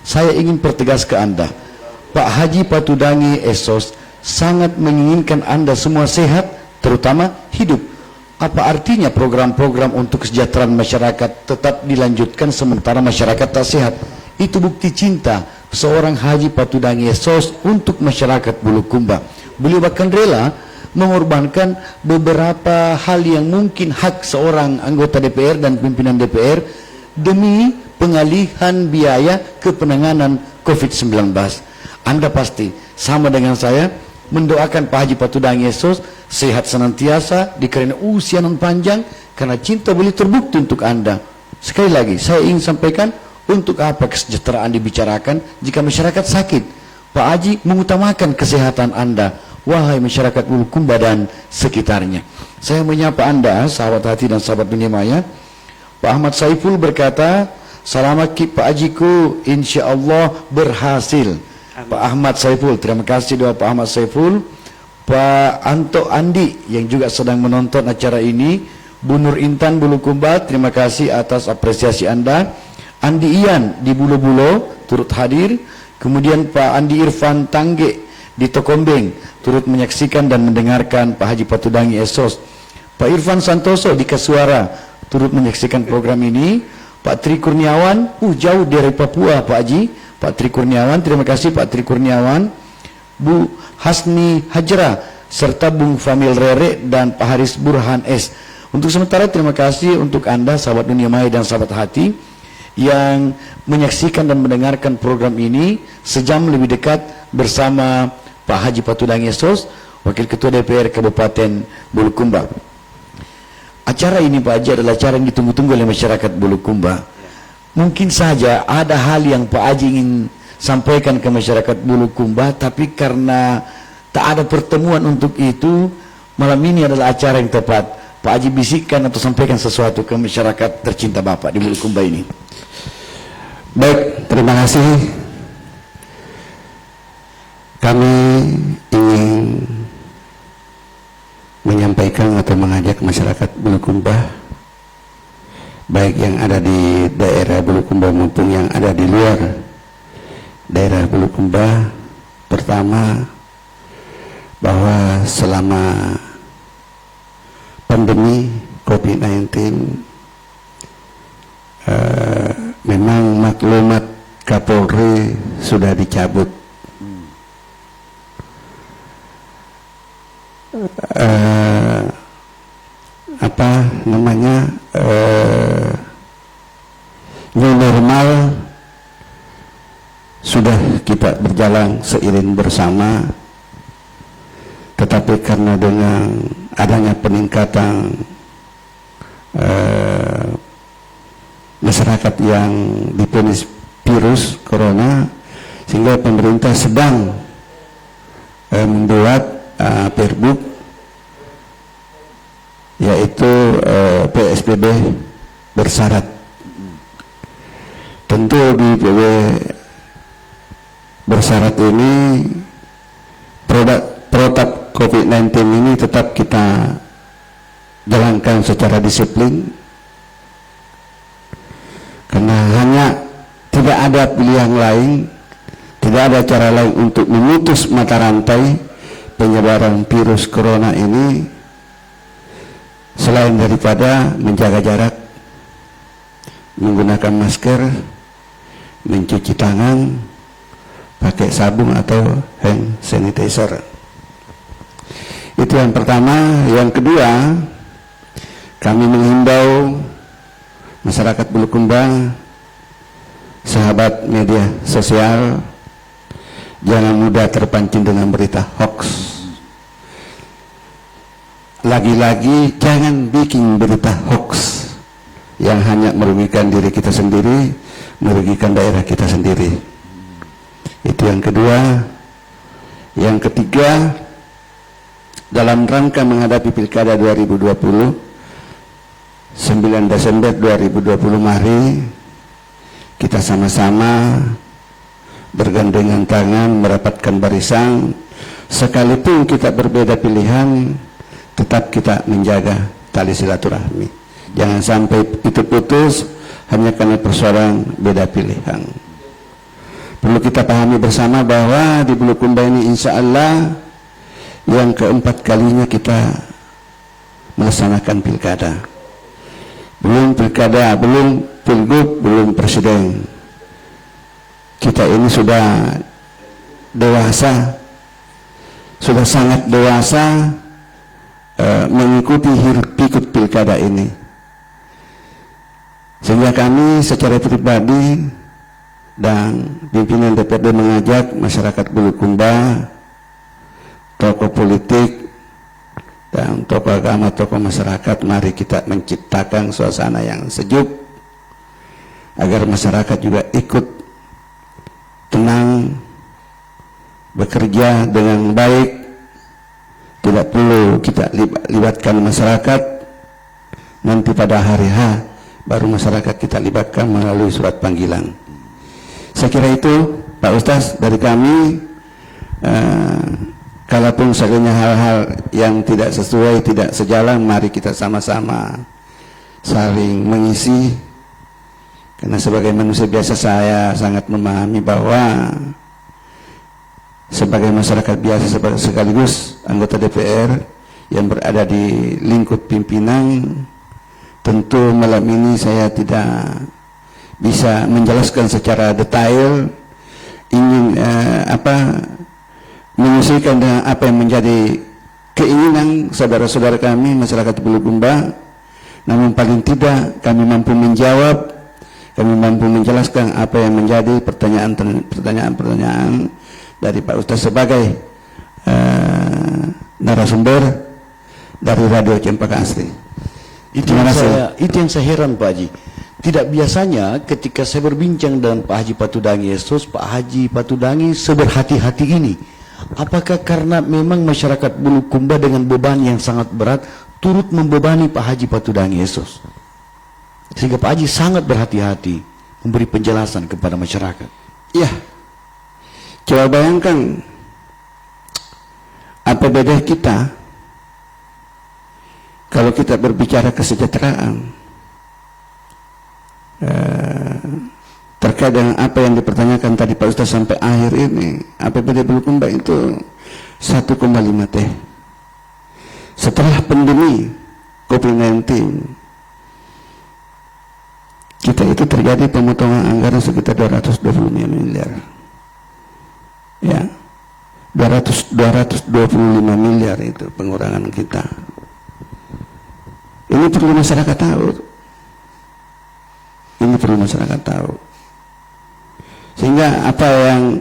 saya ingin pertegas ke Anda, Pak Haji Patudangi Esos sangat menginginkan Anda semua sehat, terutama hidup. Apa artinya program-program untuk kesejahteraan masyarakat tetap dilanjutkan sementara masyarakat tak sehat? Itu bukti cinta seorang Haji Patudangi Esos untuk masyarakat Bulukumba. Beliau bahkan rela mengorbankan beberapa hal yang mungkin hak seorang anggota DPR dan pimpinan DPR demi pengalihan biaya ke penanganan COVID-19. Anda pasti sama dengan saya mendoakan Pak Haji Patudangi Esos sehat senantiasa, dikarenakan usia non panjang, karena cinta beliau terbukti untuk Anda. Sekali lagi saya ingin sampaikan, Untuk apa kesejahteraan dibicarakan jika masyarakat sakit? Pak Haji mengutamakan kesehatan Anda, wahai masyarakat Bulukumba dan sekitarnya. Saya menyapa Anda, sahabat hati dan sahabat dunia maya. Pak Ahmad Saiful berkata, selamat Pak Hajiku, insya Allah berhasil. Amin. Pak Ahmad Saiful, terima kasih doa Pak Ahmad Saiful. Pak Anto Andi yang juga sedang menonton acara ini. Bu Nur Intan Bulukumba, terima kasih atas apresiasi Anda. Andi Ian di Bulo-Bulo turut hadir. Kemudian Pak Andi Irfan Tangge di Tokombeng turut menyaksikan dan mendengarkan Pak Haji Patudangi Esos. Pak Irfan Santoso di Kasuara turut menyaksikan program ini. Pak Tri Kurniawan, jauh dari Papua Pak Haji. Pak Tri Kurniawan, terima kasih Pak Tri Kurniawan. Bu Hasni Hajra serta Bung Famil Rere dan Pak Haris Burhan S. Untuk sementara terima kasih untuk Anda sahabat dunia maya dan sahabat hati yang menyaksikan dan mendengarkan program ini sejam lebih dekat bersama Pak Haji Patudangi Esos, Wakil Ketua DPR Kabupaten Bulukumba. Acara ini Pak Haji adalah acara yang ditunggu-tunggu oleh masyarakat Bulukumba. Mungkin saja ada hal yang Pak Haji ingin sampaikan ke masyarakat Bulukumba, tapi karena tak ada pertemuan untuk itu, malam ini adalah acara yang tepat. Pak Haji bisikkan atau sampaikan sesuatu ke masyarakat tercinta Bapak di Bulukumba ini. Baik, terima kasih. Kami ingin menyampaikan atau mengajak masyarakat Bulukumba, baik yang ada di daerah Bulukumba maupun yang ada di luar daerah Bulukumba. Pertama, bahwa selama pandemi COVID-19 memang maklumat Kapolri sudah dicabut. New normal sudah kita berjalan seiring bersama, tetapi karena dengan adanya peningkatan masyarakat yang diponis virus corona, sehingga pemerintah sedang membuat perbuk, yaitu PSBB bersyarat. Tentu di PSBB bersyarat ini protap COVID-19 ini tetap kita jalankan secara disiplin, karena hanya tidak ada pilihan lain, tidak ada cara lain untuk memutus mata rantai penyebaran virus corona ini selain daripada menjaga jarak, menggunakan masker, mencuci tangan, pakai sabun atau hand sanitizer. Itu yang pertama. Yang kedua, kami menghimbau masyarakat Bulukumba, sahabat media sosial, jangan mudah terpancing dengan berita hoax. Lagi-lagi jangan bikin berita hoax yang hanya merugikan diri kita sendiri, merugikan daerah kita sendiri. Itu yang kedua. Yang ketiga, dalam rangka menghadapi Pilkada 2020, 9 Desember 2020, mari kita sama-sama bergandengan tangan merapatkan barisan. Sekalipun kita berbeda pilihan, tetap kita menjaga tali silaturahmi. Jangan sampai itu putus hanya karena persoalan beda pilihan. Perlu kita pahami bersama bahwa di Bulukumba ini insya Allah yang keempat kalinya kita melaksanakan pilkada. Belum pilkada, belum pilgub, belum presiden. Kita ini sudah dewasa, sudah sangat dewasa mengikuti hiruk-pikuk pilkada ini. Sehingga kami secara pribadi dan pimpinan DPRD mengajak masyarakat Bulukumba, tokoh politik dan tokoh agama, tokoh masyarakat, mari kita menciptakan suasana yang sejuk agar masyarakat juga ikut tenang, bekerja dengan baik. Tidak perlu kita libatkan masyarakat. Nanti pada hari H baru masyarakat kita libatkan melalui surat panggilan. Saya kira itu Pak Ustaz dari kami. Kalaupun seandainya hal-hal yang tidak sesuai, tidak sejalan, mari kita sama-sama saling mengisi. Karena sebagai manusia biasa saya sangat memahami bahwa sebagai masyarakat biasa sekaligus anggota DPR yang berada di lingkup pimpinan, tentu malam ini saya tidak bisa menjelaskan secara detail, ingin menyesuaikan dengan apa yang menjadi keinginan saudara-saudara kami masyarakat Bulukumba. Namun paling tidak kami mampu menjawab, kami mampu menjelaskan apa yang menjadi pertanyaan-pertanyaan dari Pak Ustaz sebagai narasumber dari Radio Cempaka Asri. Itu yang saya heran Pak Haji. Tidak biasanya ketika saya berbincang dengan Pak Haji Patudangi Yesus, Pak Haji Patudangi seberhati-hati ini. Apakah karena memang masyarakat Bulukumba dengan beban yang sangat berat turut membebani Pak Haji Patudangi Yesus, sehingga Pak Haji sangat berhati-hati memberi penjelasan kepada masyarakat? Ya, coba bayangkan apa beda kita kalau kita berbicara kesejahteraan terkait dengan apa yang dipertanyakan tadi Pak Ustaz sampai akhir ini. APBD Bulukumba itu 1,5 T. Setelah pandemi COVID-19 kita itu terjadi pemotongan anggaran sekitar 225 miliar. Ya, 225 miliar itu pengurangan kita. Ini perlu masyarakat tahu. Ini perlu masyarakat tahu. Sehingga apa yang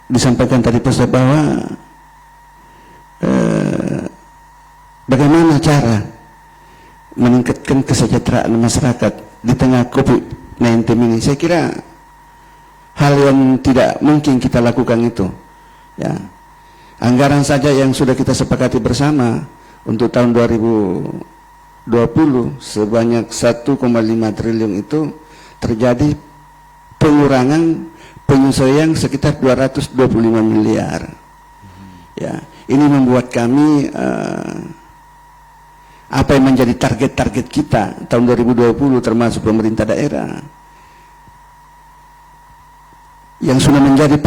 disampaikan tadi Pak Ustaz bahwa bagaimana cara meningkatkan kesejahteraan masyarakat di tengah COVID-19 ini, saya kira hal yang tidak mungkin kita lakukan itu. Ya, anggaran saja yang sudah kita sepakati bersama untuk tahun 2020 sebanyak 1,5 triliun itu terjadi pengurangan penyesuaian sekitar 225 miliar. Ya, ini membuat kami apa yang menjadi target-target kita tahun 2020 termasuk pemerintah daerah yang sudah menjadi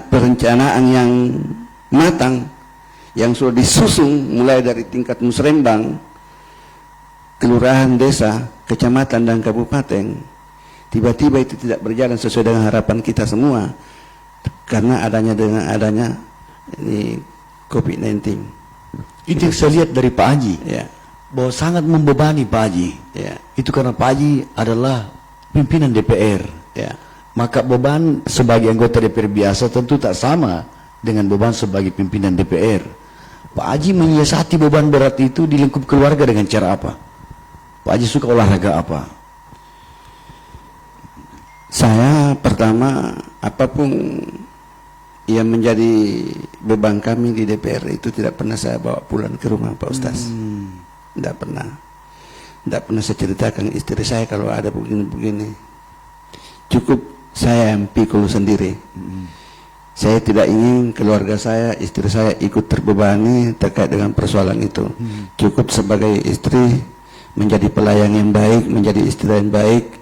perencanaan yang matang, yang sudah disusun mulai dari tingkat musrembang, kelurahan, desa, kecamatan dan kabupaten. Tiba-tiba itu tidak berjalan sesuai dengan harapan kita semua karena adanya ini COVID-19. Itu yang saya lihat dari Pak Haji, ya, bahwa sangat membebani Pak Haji. Ya. Itu karena Pak Haji adalah pimpinan DPR. Ya. Maka beban sebagai anggota DPR biasa tentu tak sama dengan beban sebagai pimpinan DPR. Pak Haji menyiasati beban berat itu di lingkup keluarga dengan cara apa? Pak Haji suka olahraga apa? Saya pertama, apapun yang menjadi beban kami di DPR itu tidak pernah saya bawa pulang ke rumah Pak Ustaz. Tidak pernah. Tidak pernah saya ceritakan istri saya kalau ada begini-begini. Cukup saya yang pikul sendiri. Saya tidak ingin keluarga saya, istri saya ikut terbebani terkait dengan persoalan itu. Cukup sebagai istri menjadi pelayan yang baik, menjadi istri yang baik.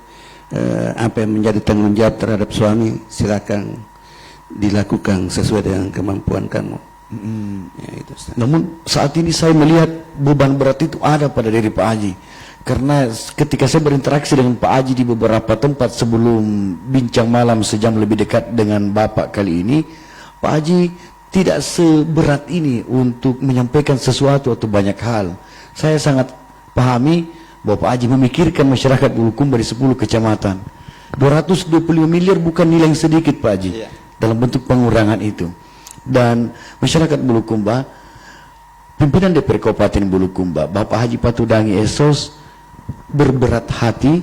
Apa yang menjadi tanggung jawab terhadap suami silakan dilakukan sesuai dengan kemampuan kamu. Ya, itu, namun saat ini saya melihat beban berat itu ada pada diri Pak Haji, karena ketika saya berinteraksi dengan Pak Haji di beberapa tempat sebelum bincang malam sejam lebih dekat dengan Bapak kali ini, Pak Haji tidak seberat ini untuk menyampaikan sesuatu atau banyak hal. Saya sangat pahami bahwa Pak Haji memikirkan masyarakat Bulukumba di 10 kecamatan. 225 miliar bukan nilai yang sedikit Pak Haji, dalam bentuk pengurangan itu. Dan masyarakat Bulukumba, pimpinan DPR Kabupaten Bulukumba, Bapak Haji Patudangi Yesus berberat hati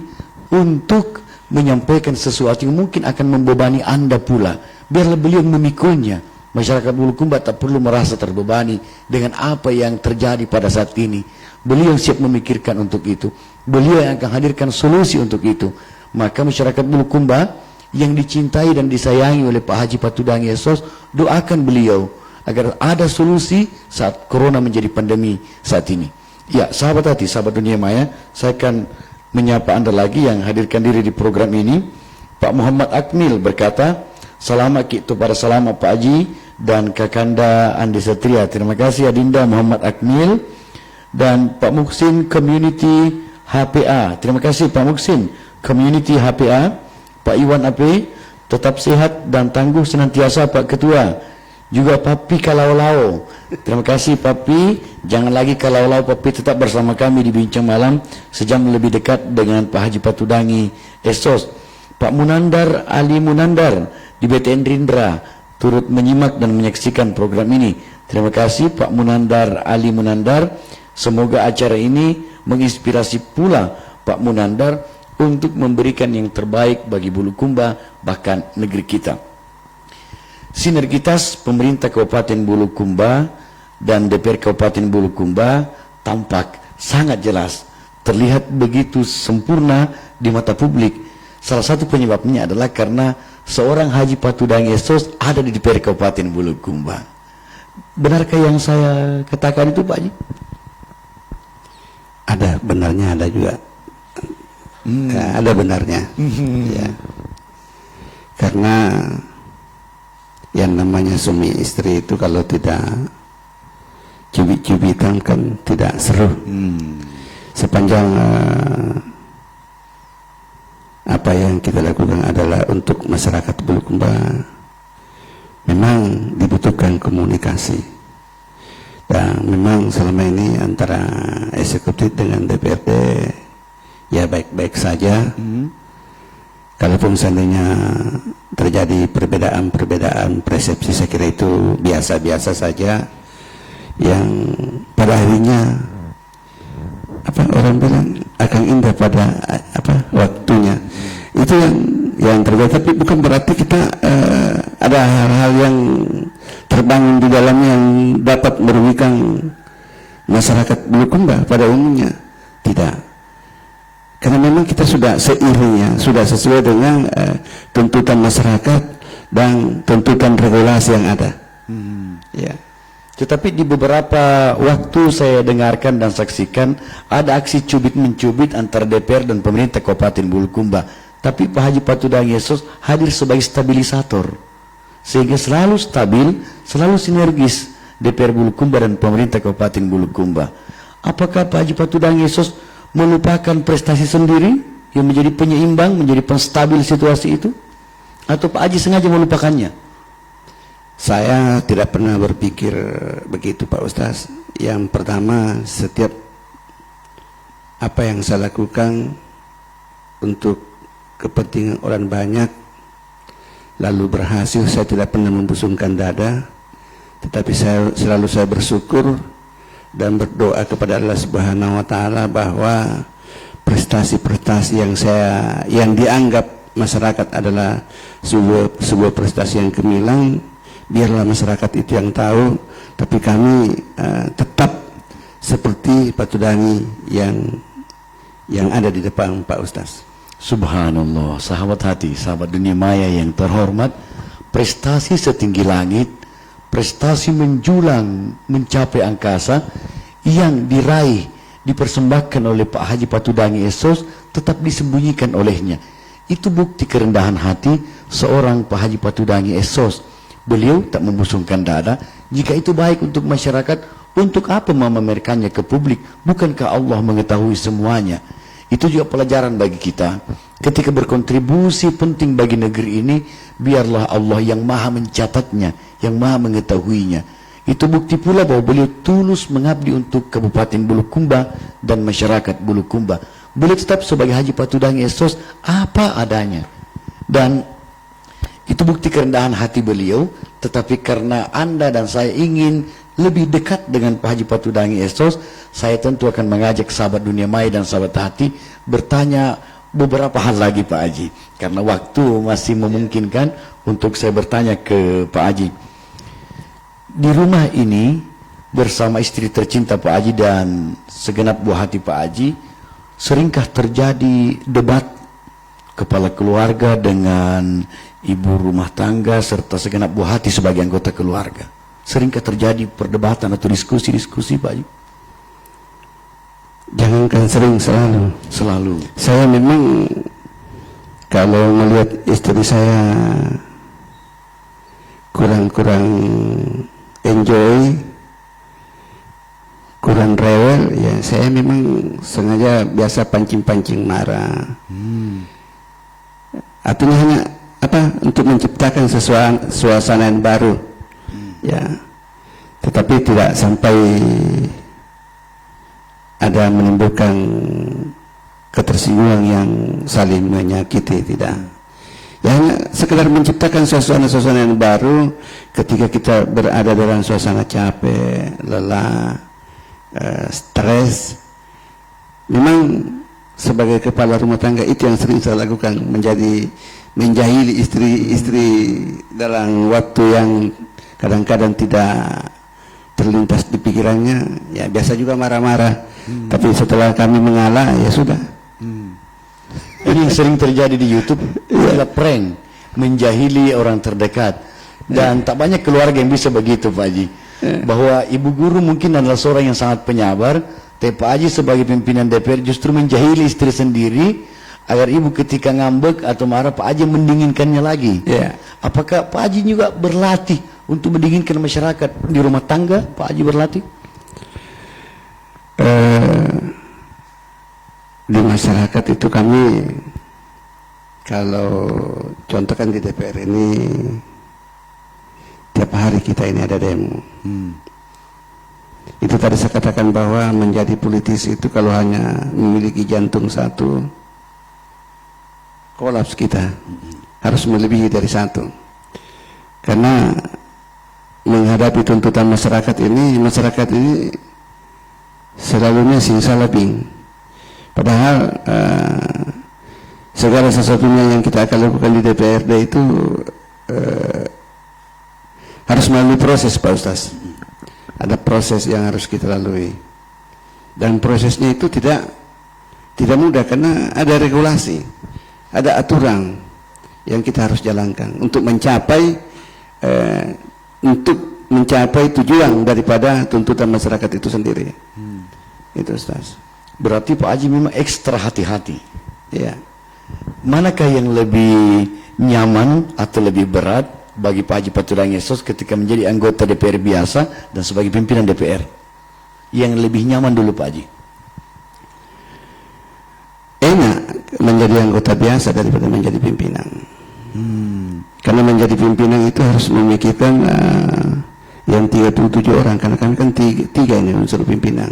untuk menyampaikan sesuatu yang mungkin akan membebani Anda pula. Biarlah beliau memikulnya. Masyarakat Bulukumba tak perlu merasa terbebani dengan apa yang terjadi pada saat ini. Beliau siap memikirkan untuk itu. Beliau yang akan hadirkan solusi untuk itu. Maka masyarakat Bulukumba yang dicintai dan disayangi oleh Pak Haji Patudangi Esos, doakan beliau agar ada solusi saat corona menjadi pandemi saat ini. Ya, sahabat hati, sahabat dunia maya, saya akan menyapa Anda lagi yang hadirkan diri di program ini. Pak Muhammad Akmil berkata, selamat kita pada selamat Pak Haji dan Kakanda Andi Satria. Terima kasih Adinda Muhammad Akmil. Dan Pak Muksin Community HPA. Terima kasih Pak Muksin Community HPA. Pak Iwan Ape, tetap sehat dan tangguh senantiasa Pak Ketua. Juga Papi Kalaulau. Terima kasih Papi. Jangan lagi Kalaulau, Papi tetap bersama kami di Bincang Malam, sejam lebih dekat dengan Pak Haji Patudangi Esos. Pak Munandar Ali Munandar di BTN Rindra turut menyimak dan menyaksikan program ini. Terima kasih Pak Munandar Ali Munandar. Semoga acara ini menginspirasi pula Pak Munandar untuk memberikan yang terbaik bagi Bulukumba, bahkan negeri kita. Sinergitas pemerintah Kabupaten Bulukumba dan DPR Kabupaten Bulukumba tampak sangat jelas, terlihat begitu sempurna di mata publik. Salah satu penyebabnya adalah karena seorang Haji Patudangi Esos ada di DPR Kabupaten Bulukumba. Benarkah yang saya katakan itu Pak Haji? Ada benarnya, ada juga. Ada benarnya. Ya. Karena yang namanya suami istri itu kalau tidak cubit-cubitan kan tidak seru. Sepanjang apa yang kita lakukan adalah untuk masyarakat Bulukumba, memang dibutuhkan komunikasi. Dan memang selama ini antara eksekutif dengan DPRD ya baik-baik saja. Kalaupun seandainya terjadi perbedaan persepsi, saya kira itu biasa-biasa saja. Yang pada akhirnya apa orang bilang akan indah pada waktunya. Itu yang terjadi. Tapi bukan berarti kita ada hal-hal yang terbangun di dalam yang dapat merugikan masyarakat Bulukumba pada umumnya. Tidak. Karena memang kita sudah seiringnya, sudah sesuai dengan tuntutan masyarakat dan tuntutan regulasi yang ada. Ya. Tetapi di beberapa waktu saya dengarkan dan saksikan ada aksi cubit-mencubit antara DPR dan pemerintah Kabupaten Bulukumba. Tapi Pak Haji Patudangi Esos hadir sebagai stabilisator, sehingga selalu stabil, selalu sinergis DPR Bulukumba dan pemerintah Kabupaten Bulukumba. Apakah Pak Haji Patudangi Esos melupakan prestasi sendiri yang menjadi penyeimbang, menjadi penstabil situasi itu? Atau Pak Haji sengaja melupakannya? Saya tidak pernah berpikir begitu Pak Ustaz. Yang pertama, setiap apa yang saya lakukan untuk kepentingan orang banyak lalu berhasil, saya tidak pernah membusungkan dada, tetapi selalu saya bersyukur dan berdoa kepada Allah Subhanahu wa taala bahwa prestasi-prestasi yang dianggap masyarakat adalah sebuah prestasi yang gemilang, biarlah masyarakat itu yang tahu, tapi kami tetap seperti Patudangi yang ada di depan Pak Ustaz. Subhanallah, sahabat hati, sahabat dunia maya yang terhormat, prestasi setinggi langit, prestasi menjulang mencapai angkasa yang diraih, dipersembahkan oleh Pak Haji Patudangi Esos, tetap disembunyikan olehnya. Itu bukti kerendahan hati seorang Pak Haji Patudangi Esos. Beliau tak membusungkan dada. Jika itu baik untuk masyarakat, untuk apa memamerkannya ke publik? Bukankah Allah mengetahui semuanya? Itu juga pelajaran bagi kita. Ketika berkontribusi penting bagi negeri ini, biarlah Allah yang maha mencatatnya, yang maha mengetahuinya. Itu bukti pula bahwa beliau tulus mengabdi untuk Kabupaten Bulukumba dan masyarakat Bulukumba. Beliau tetap sebagai Haji Patudangi Esos apa adanya. Dan itu bukti kerendahan hati beliau. Tetapi karena Anda dan saya ingin lebih dekat dengan Pak Haji Patudangi Esos, saya tentu akan mengajak sahabat dunia maya dan sahabat hati bertanya beberapa hal lagi Pak Haji, karena waktu masih memungkinkan untuk saya bertanya ke Pak Haji. Di rumah ini bersama istri tercinta Pak Haji dan segenap buah hati Pak Haji, seringkah terjadi debat kepala keluarga dengan ibu rumah tangga serta segenap buah hati sebagai anggota keluarga? Seringkah terjadi perdebatan atau diskusi-diskusi Pak Haji? Jangankan sering, selalu. Selalu. Saya memang kalau melihat istri saya kurang enjoy, kurang rewel, ya saya memang sengaja biasa pancing-pancing marah. Artinya hanya apa, untuk menciptakan suasana yang baru, ya. Tetapi tidak sampai ada menimbulkan ketersinggungan yang saling menyakiti, tidak. Ya hanya sekedar menciptakan suasana-suasana yang baru ketika kita berada dalam suasana capek, lelah, stres. Memang sebagai kepala rumah tangga itu yang sering saya lakukan, menjahili istri dalam waktu yang kadang-kadang tidak terlintas di pikirannya. Ya biasa juga marah-marah, tapi setelah kami mengalah, ya sudah. Ini yang sering terjadi di YouTube, adalah prank, menjahili orang terdekat. Dan tak banyak keluarga yang bisa begitu Pak Haji. Bahwa ibu guru mungkin adalah seorang yang sangat penyabar, tapi Pak Haji sebagai pimpinan DPR justru menjahili istri sendiri, agar ibu ketika ngambek atau marah Pak Haji mendinginkannya lagi. Apakah Pak Haji juga berlatih untuk mendinginkan masyarakat di rumah tangga? Pak Haji berlatih? Di masyarakat itu kami, kalau contoh kan di DPR ini tiap hari kita ini ada demo. Itu tadi saya katakan bahwa menjadi politisi itu kalau hanya memiliki jantung satu, kolaps kita. Harus melebihi dari satu. Karena menghadapi tuntutan masyarakat ini selalunya simsalabim. Padahal segala sesuatunya yang kita akan lakukan di DPRD itu harus melalui proses Pak Ustaz. Ada proses yang harus kita lalui, dan prosesnya itu tidak mudah karena ada regulasi, ada aturan yang kita harus jalankan untuk mencapai tujuan daripada tuntutan masyarakat itu sendiri. Itu Ustaz. Berarti Pak Haji memang ekstra hati-hati. Ya. Manakah yang lebih nyaman atau lebih berat bagi Pak Haji Paturangesos ketika menjadi anggota DPR biasa dan sebagai pimpinan DPR? Yang lebih nyaman dulu Pak Haji? Enak menjadi anggota biasa daripada menjadi pimpinan. Karena menjadi pimpinan itu harus memikirkan yang 37 orang, karena kan tiga ini unsur pimpinan.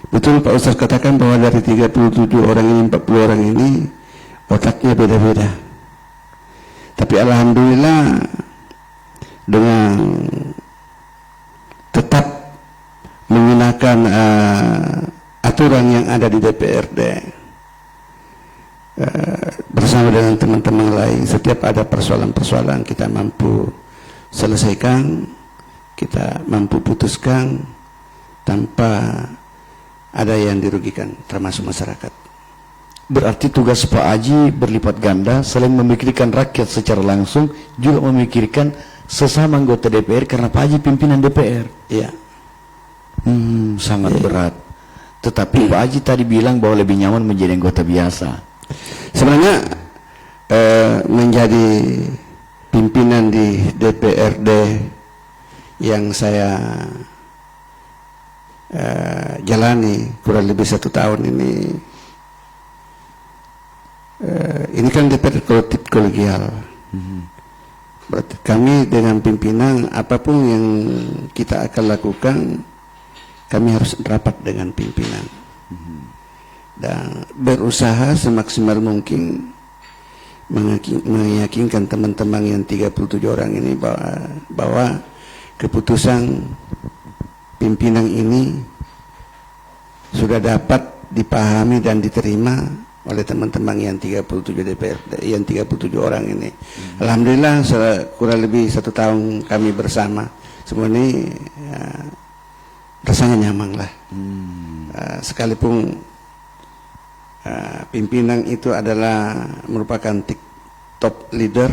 Betul Pak Ustaz katakan bahwa dari 37 orang ini, 40 orang ini otaknya beda-beda. Tapi alhamdulillah dengan tetap menggunakan aturan yang ada di DPRD, bersama dengan teman-teman lain, setiap ada persoalan-persoalan kita mampu selesaikan, kita mampu putuskan tanpa ada yang dirugikan, termasuk masyarakat. Berarti tugas Pak Haji berlipat ganda, selain memikirkan rakyat secara langsung, juga memikirkan sesama anggota DPR, karena Pak Haji pimpinan DPR. Iya. Sangat berat. Tetapi Pak Haji tadi bilang bahwa lebih nyaman menjadi anggota biasa. Sebenarnya menjadi pimpinan di DPRD yang saya jalani kurang lebih 1 tahun ini kan DPR kolegial. Berarti kami dengan pimpinan, apapun yang kita akan lakukan, kami harus rapat dengan pimpinan dan berusaha semaksimal mungkin meyakinkan teman-teman yang 37 orang ini bahwa keputusan pimpinan ini sudah dapat dipahami dan diterima oleh teman-teman yang 37 DPR, yang 37 orang ini. Alhamdulillah kurang lebih 1 tahun kami bersama. Semua ini rasanya nyaman lah. Sekalipun pimpinan itu adalah merupakan top leader,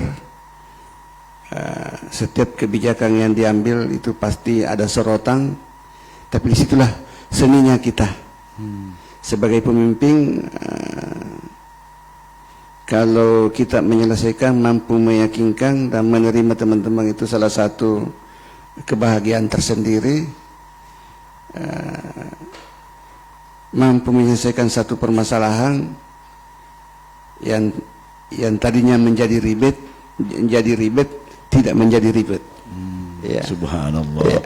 setiap kebijakan yang diambil itu pasti ada sorotan, tapi disitulah seninya kita sebagai pemimpin. Kalau kita menyelesaikan, mampu meyakinkan dan menerima teman-teman, itu salah satu kebahagiaan tersendiri. Mampu menyelesaikan satu permasalahan yang tadinya menjadi ribet tidak menjadi ribet. Ya. Subhanallah. Ya.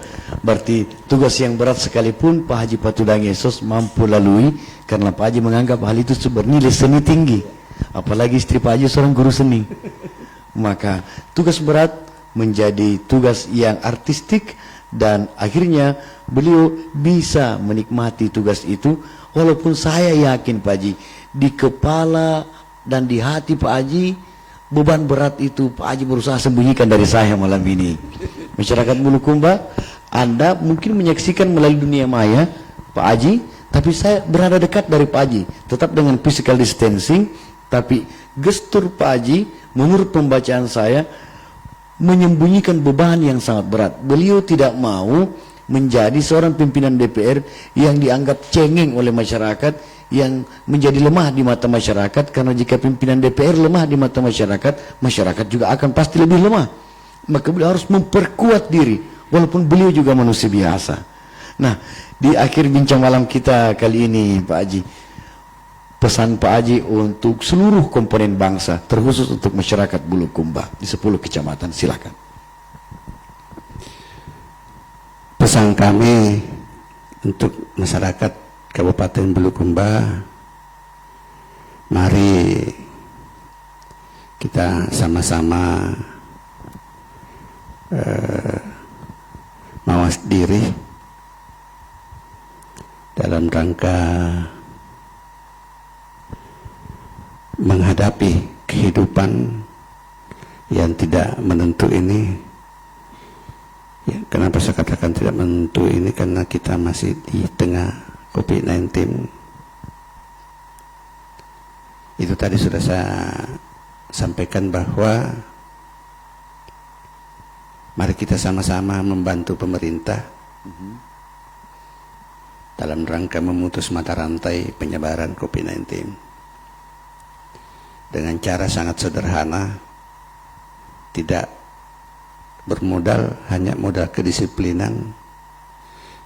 Berarti tugas yang berat sekalipun Pak Haji Patudang Yesus mampu lalui, karena Pak Haji menganggap hal itu bernilai seni tinggi. Apalagi istri Pak Haji seorang guru seni. Maka tugas berat menjadi tugas yang artistik, dan akhirnya beliau bisa menikmati tugas itu. Walaupun saya yakin Pak Haji, di kepala dan di hati Pak Haji, beban berat itu Pak Haji berusaha sembunyikan dari saya malam ini. Masyarakat Bulukumba, Anda mungkin menyaksikan melalui dunia maya Pak Haji, tapi saya berada dekat dari Pak Haji, tetap dengan physical distancing, tapi gestur Pak Haji menurut pembacaan saya menyembunyikan beban yang sangat berat. Beliau tidak mau menjadi seorang pimpinan DPR yang dianggap cengeng oleh masyarakat, yang menjadi lemah di mata masyarakat, karena jika pimpinan DPR lemah di mata masyarakat, masyarakat juga akan pasti lebih lemah. Maka beliau harus memperkuat diri, walaupun beliau juga manusia biasa. Nah, di akhir bincang malam kita kali ini Pak Haji, pesan Pak Haji untuk seluruh komponen bangsa, terkhusus untuk masyarakat Bulukumba di 10 kecamatan, silakan. Pesan kami untuk masyarakat Kabupaten Bulukumba, mari kita sama-sama mawas diri dalam rangka menghadapi kehidupan yang tidak menentu ini. Ya, kenapa saya katakan tidak menentu ini? Karena kita masih di tengah COVID-19. Itu tadi sudah saya sampaikan bahwa mari kita sama-sama membantu pemerintah dalam rangka memutus mata rantai penyebaran COVID-19 dengan cara sangat sederhana, tidak bermodal, hanya modal kedisiplinan,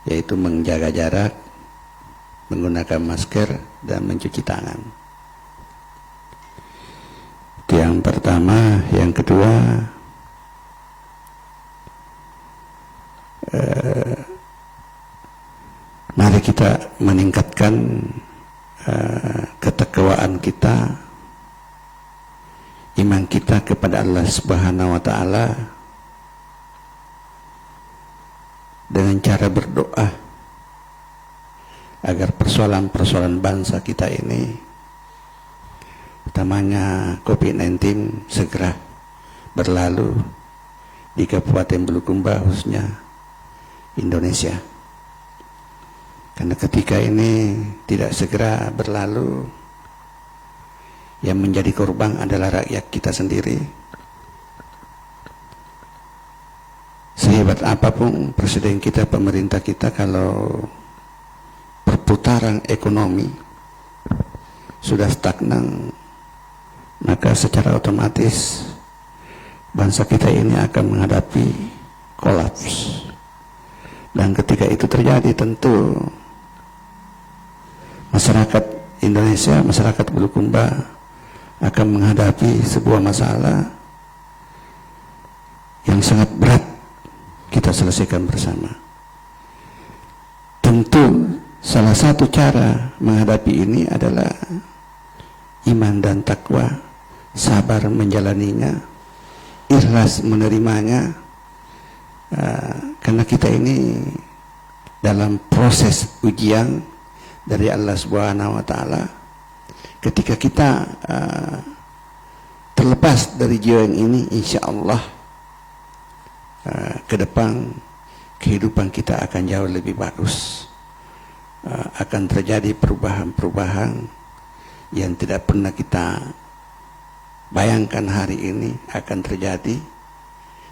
yaitu menjaga jarak, menggunakan masker, dan mencuci tangan. Itu yang pertama. Yang kedua, mari kita meningkatkan ketakwaan kita, iman kita kepada Allah Subhanahu wa Ta'ala, dengan cara berdoa agar persoalan-persoalan bangsa kita ini, utamanya COVID-19, segera berlalu di Kabupaten Bulukumba, khususnya Indonesia. Karena ketika ini tidak segera berlalu, yang menjadi korban adalah rakyat kita sendiri. Sehebat apapun presiden kita, pemerintah kita, kalau perputaran ekonomi sudah stagnan, maka secara otomatis bangsa kita ini akan menghadapi kolaps. Dan ketika itu terjadi, tentu masyarakat Indonesia, masyarakat Bulukumba akan menghadapi sebuah masalah yang sangat berat kita selesaikan bersama. Tentu salah satu cara menghadapi ini adalah iman dan takwa, sabar menjalaninya, ikhlas menerimanya, karena kita ini dalam proses ujian dari Allah Subhanahu wa Ta'ala. ketika kita terlepas dari jiwa yang ini, insya Allah ke depan kehidupan kita akan jauh lebih bagus. Akan terjadi perubahan-perubahan yang tidak pernah kita bayangkan hari ini akan terjadi,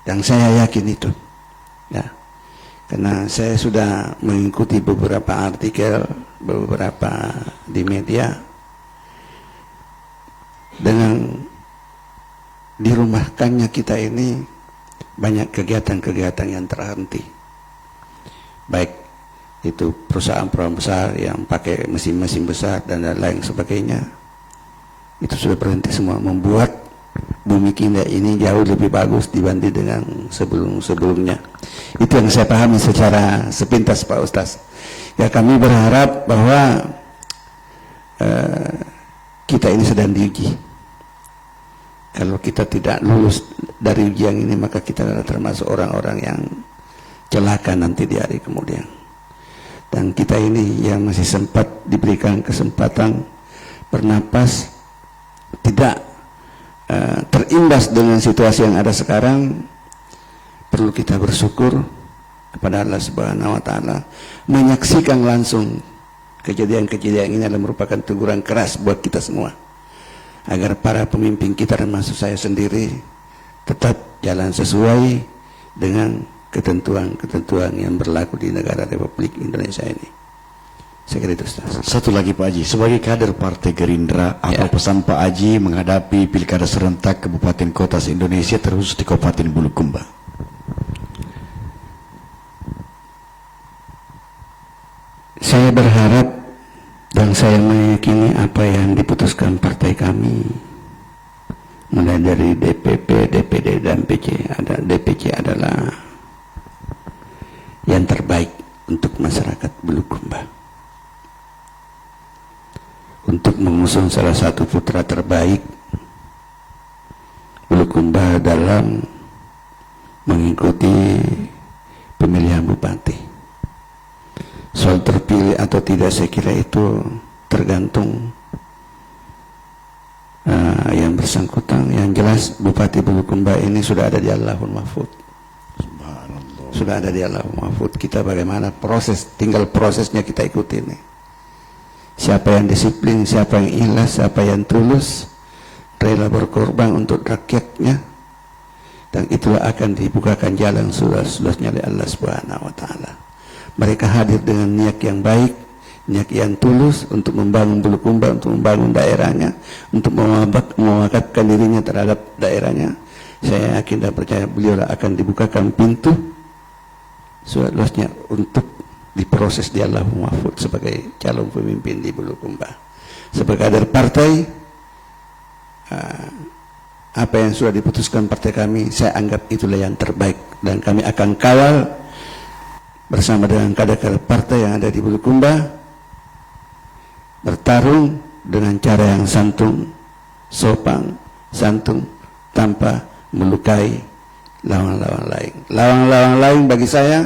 dan saya yakin itu, ya, karena saya sudah mengikuti beberapa artikel, beberapa di media, dengan dirumahkannya kita ini banyak kegiatan-kegiatan yang terhenti, baik itu perusahaan-perusahaan besar yang pakai mesin-mesin besar dan lain sebagainya, itu sudah berhenti semua, membuat bumi kita ini jauh lebih bagus dibanding dengan sebelum-sebelumnya. Itu yang saya pahami secara sepintas, Pak Ustaz. Ya, kami berharap bahwa kita ini sedang diuji. Kalau kita tidak lulus dari ujian ini, maka kita adalah termasuk orang-orang yang celaka nanti di hari kemudian. Dan kita ini yang masih sempat diberikan kesempatan bernapas, tidak terimbas dengan situasi yang ada sekarang, perlu kita bersyukur kepada Allah Subhanahu wa Ta'ala. Menyaksikan langsung kejadian-kejadian ini adalah merupakan teguran keras buat kita semua, agar para pemimpin kita termasuk saya sendiri tetap jalan sesuai dengan ketentuan-ketentuan yang berlaku di negara Republik Indonesia ini. Saya kira itu, Ustaz. Satu lagi Pak Haji, sebagai kader Partai Gerindra, apa pesan Pak Haji menghadapi pilkada serentak Kabupaten Kota se-Indonesia, terkhusus di Kabupaten Bulukumba? Saya berharap dan saya meyakini apa yang diputuskan partai kami, mulai dari DPP, DPD, dan DPC adalah yang terbaik untuk masyarakat Bulukumba, untuk mengusung salah satu putra terbaik Bulukumba dalam mengikuti pemilihan bupati. Soal terpilih atau tidak, saya kira itu tergantung yang bersangkutan. Yang jelas Bupati Bulukumba ini sudah ada di Allahul Mahfud. Sudah ada di Allahul Mahfud. Kita bagaimana proses, tinggal prosesnya kita ikuti nih. Siapa yang disiplin, siapa yang ikhlas, siapa yang tulus, rela berkorban untuk rakyatnya, dan itulah akan dibukakan jalan seluas-luasnya oleh Allah Subhanahu wa Ta'ala. Mereka hadir dengan niat yang baik, niat yang tulus untuk membangun Bulukumba, untuk membangun daerahnya, untuk mewakafkan dirinya terhadap daerahnya. Saya yakin dan percaya beliau akan dibukakan pintu seluas-luasnya untuk diproses di Allahul Mahfud sebagai calon pemimpin di Bulukumba. Sebagai kader partai, apa yang sudah diputuskan partai kami, saya anggap itulah yang terbaik, dan kami akan kawal bersama dengan kader-kader partai yang ada di Bulukumba, bertarung dengan cara yang santun, sopan, santun, tanpa melukai lawan-lawan lain. Lawan-lawan lain bagi saya,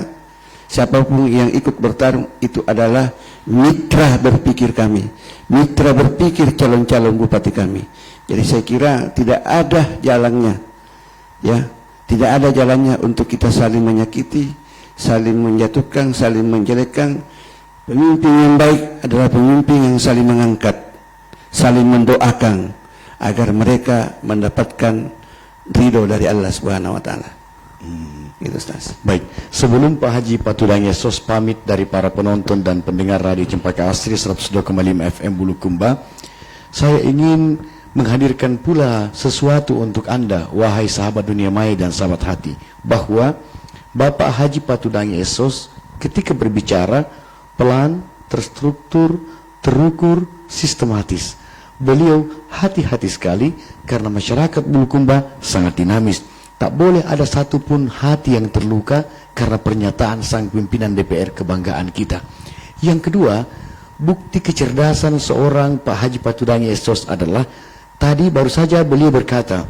siapapun yang ikut bertarung itu adalah mitra berpikir kami, mitra berpikir calon-calon bupati kami. Jadi saya kira tidak ada jalannya, ya, tidak ada jalannya untuk kita saling menyakiti, saling menjatuhkan, saling menjelekkan. Pemimpin yang baik adalah pemimpin yang saling mengangkat, saling mendoakan agar mereka mendapatkan ridho dari Allah Subhanahu wa Ta'ala. Gitu, Ustaz. Baik, sebelum Pak Haji Patudang Yesus pamit dari para penonton dan pendengar Radio Cempaka Asri 102,5 FM Bulukumba, saya ingin menghadirkan pula sesuatu untuk Anda, wahai sahabat dunia maya dan sahabat hati, bahwa Bapak Haji Patudang Yesus ketika berbicara pelan, terstruktur, terukur, sistematis. Beliau hati-hati sekali karena masyarakat Bulukumba sangat dinamis. Tak boleh ada satupun hati yang terluka karena pernyataan sang pimpinan DPR kebanggaan kita. Yang kedua, bukti kecerdasan seorang Pak Haji Patudang Yesus adalah tadi baru saja beliau berkata,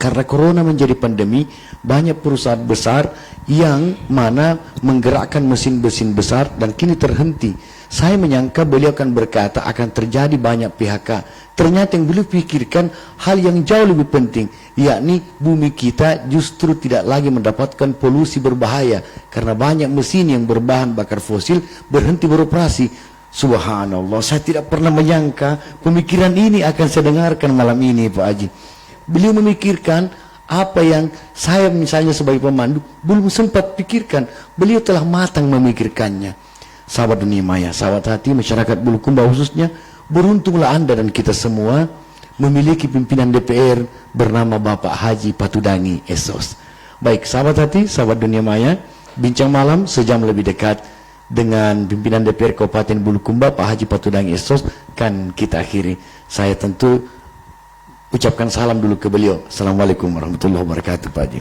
karena corona menjadi pandemi, banyak perusahaan besar yang mana menggerakkan mesin-mesin besar dan kini terhenti. Saya menyangka beliau akan berkata akan terjadi banyak PHK. Ternyata yang beliau pikirkan hal yang jauh lebih penting, yakni bumi kita justru tidak lagi mendapatkan polusi berbahaya karena banyak mesin yang berbahan bakar fosil berhenti beroperasi. Subhanallah, saya tidak pernah menyangka pemikiran ini akan saya dengarkan malam ini, Pak Haji. Beliau memikirkan apa yang saya misalnya sebagai pemandu belum sempat pikirkan. Beliau telah matang memikirkannya. Sahabat dunia maya, sahabat hati, masyarakat Bulukumba khususnya, beruntunglah Anda dan kita semua memiliki pimpinan DPR bernama Bapak Haji Patudangi Esos. Baik, sahabat hati, sahabat dunia maya, bincang malam sejam lebih dekat dengan pimpinan DPR Kabupaten Bulukumba, Pak Haji Patudangi Esos, kan kita akhiri. Saya tentu ucapkan salam dulu ke beliau. Assalamualaikum warahmatullahi wabarakatuh, Pak Haji.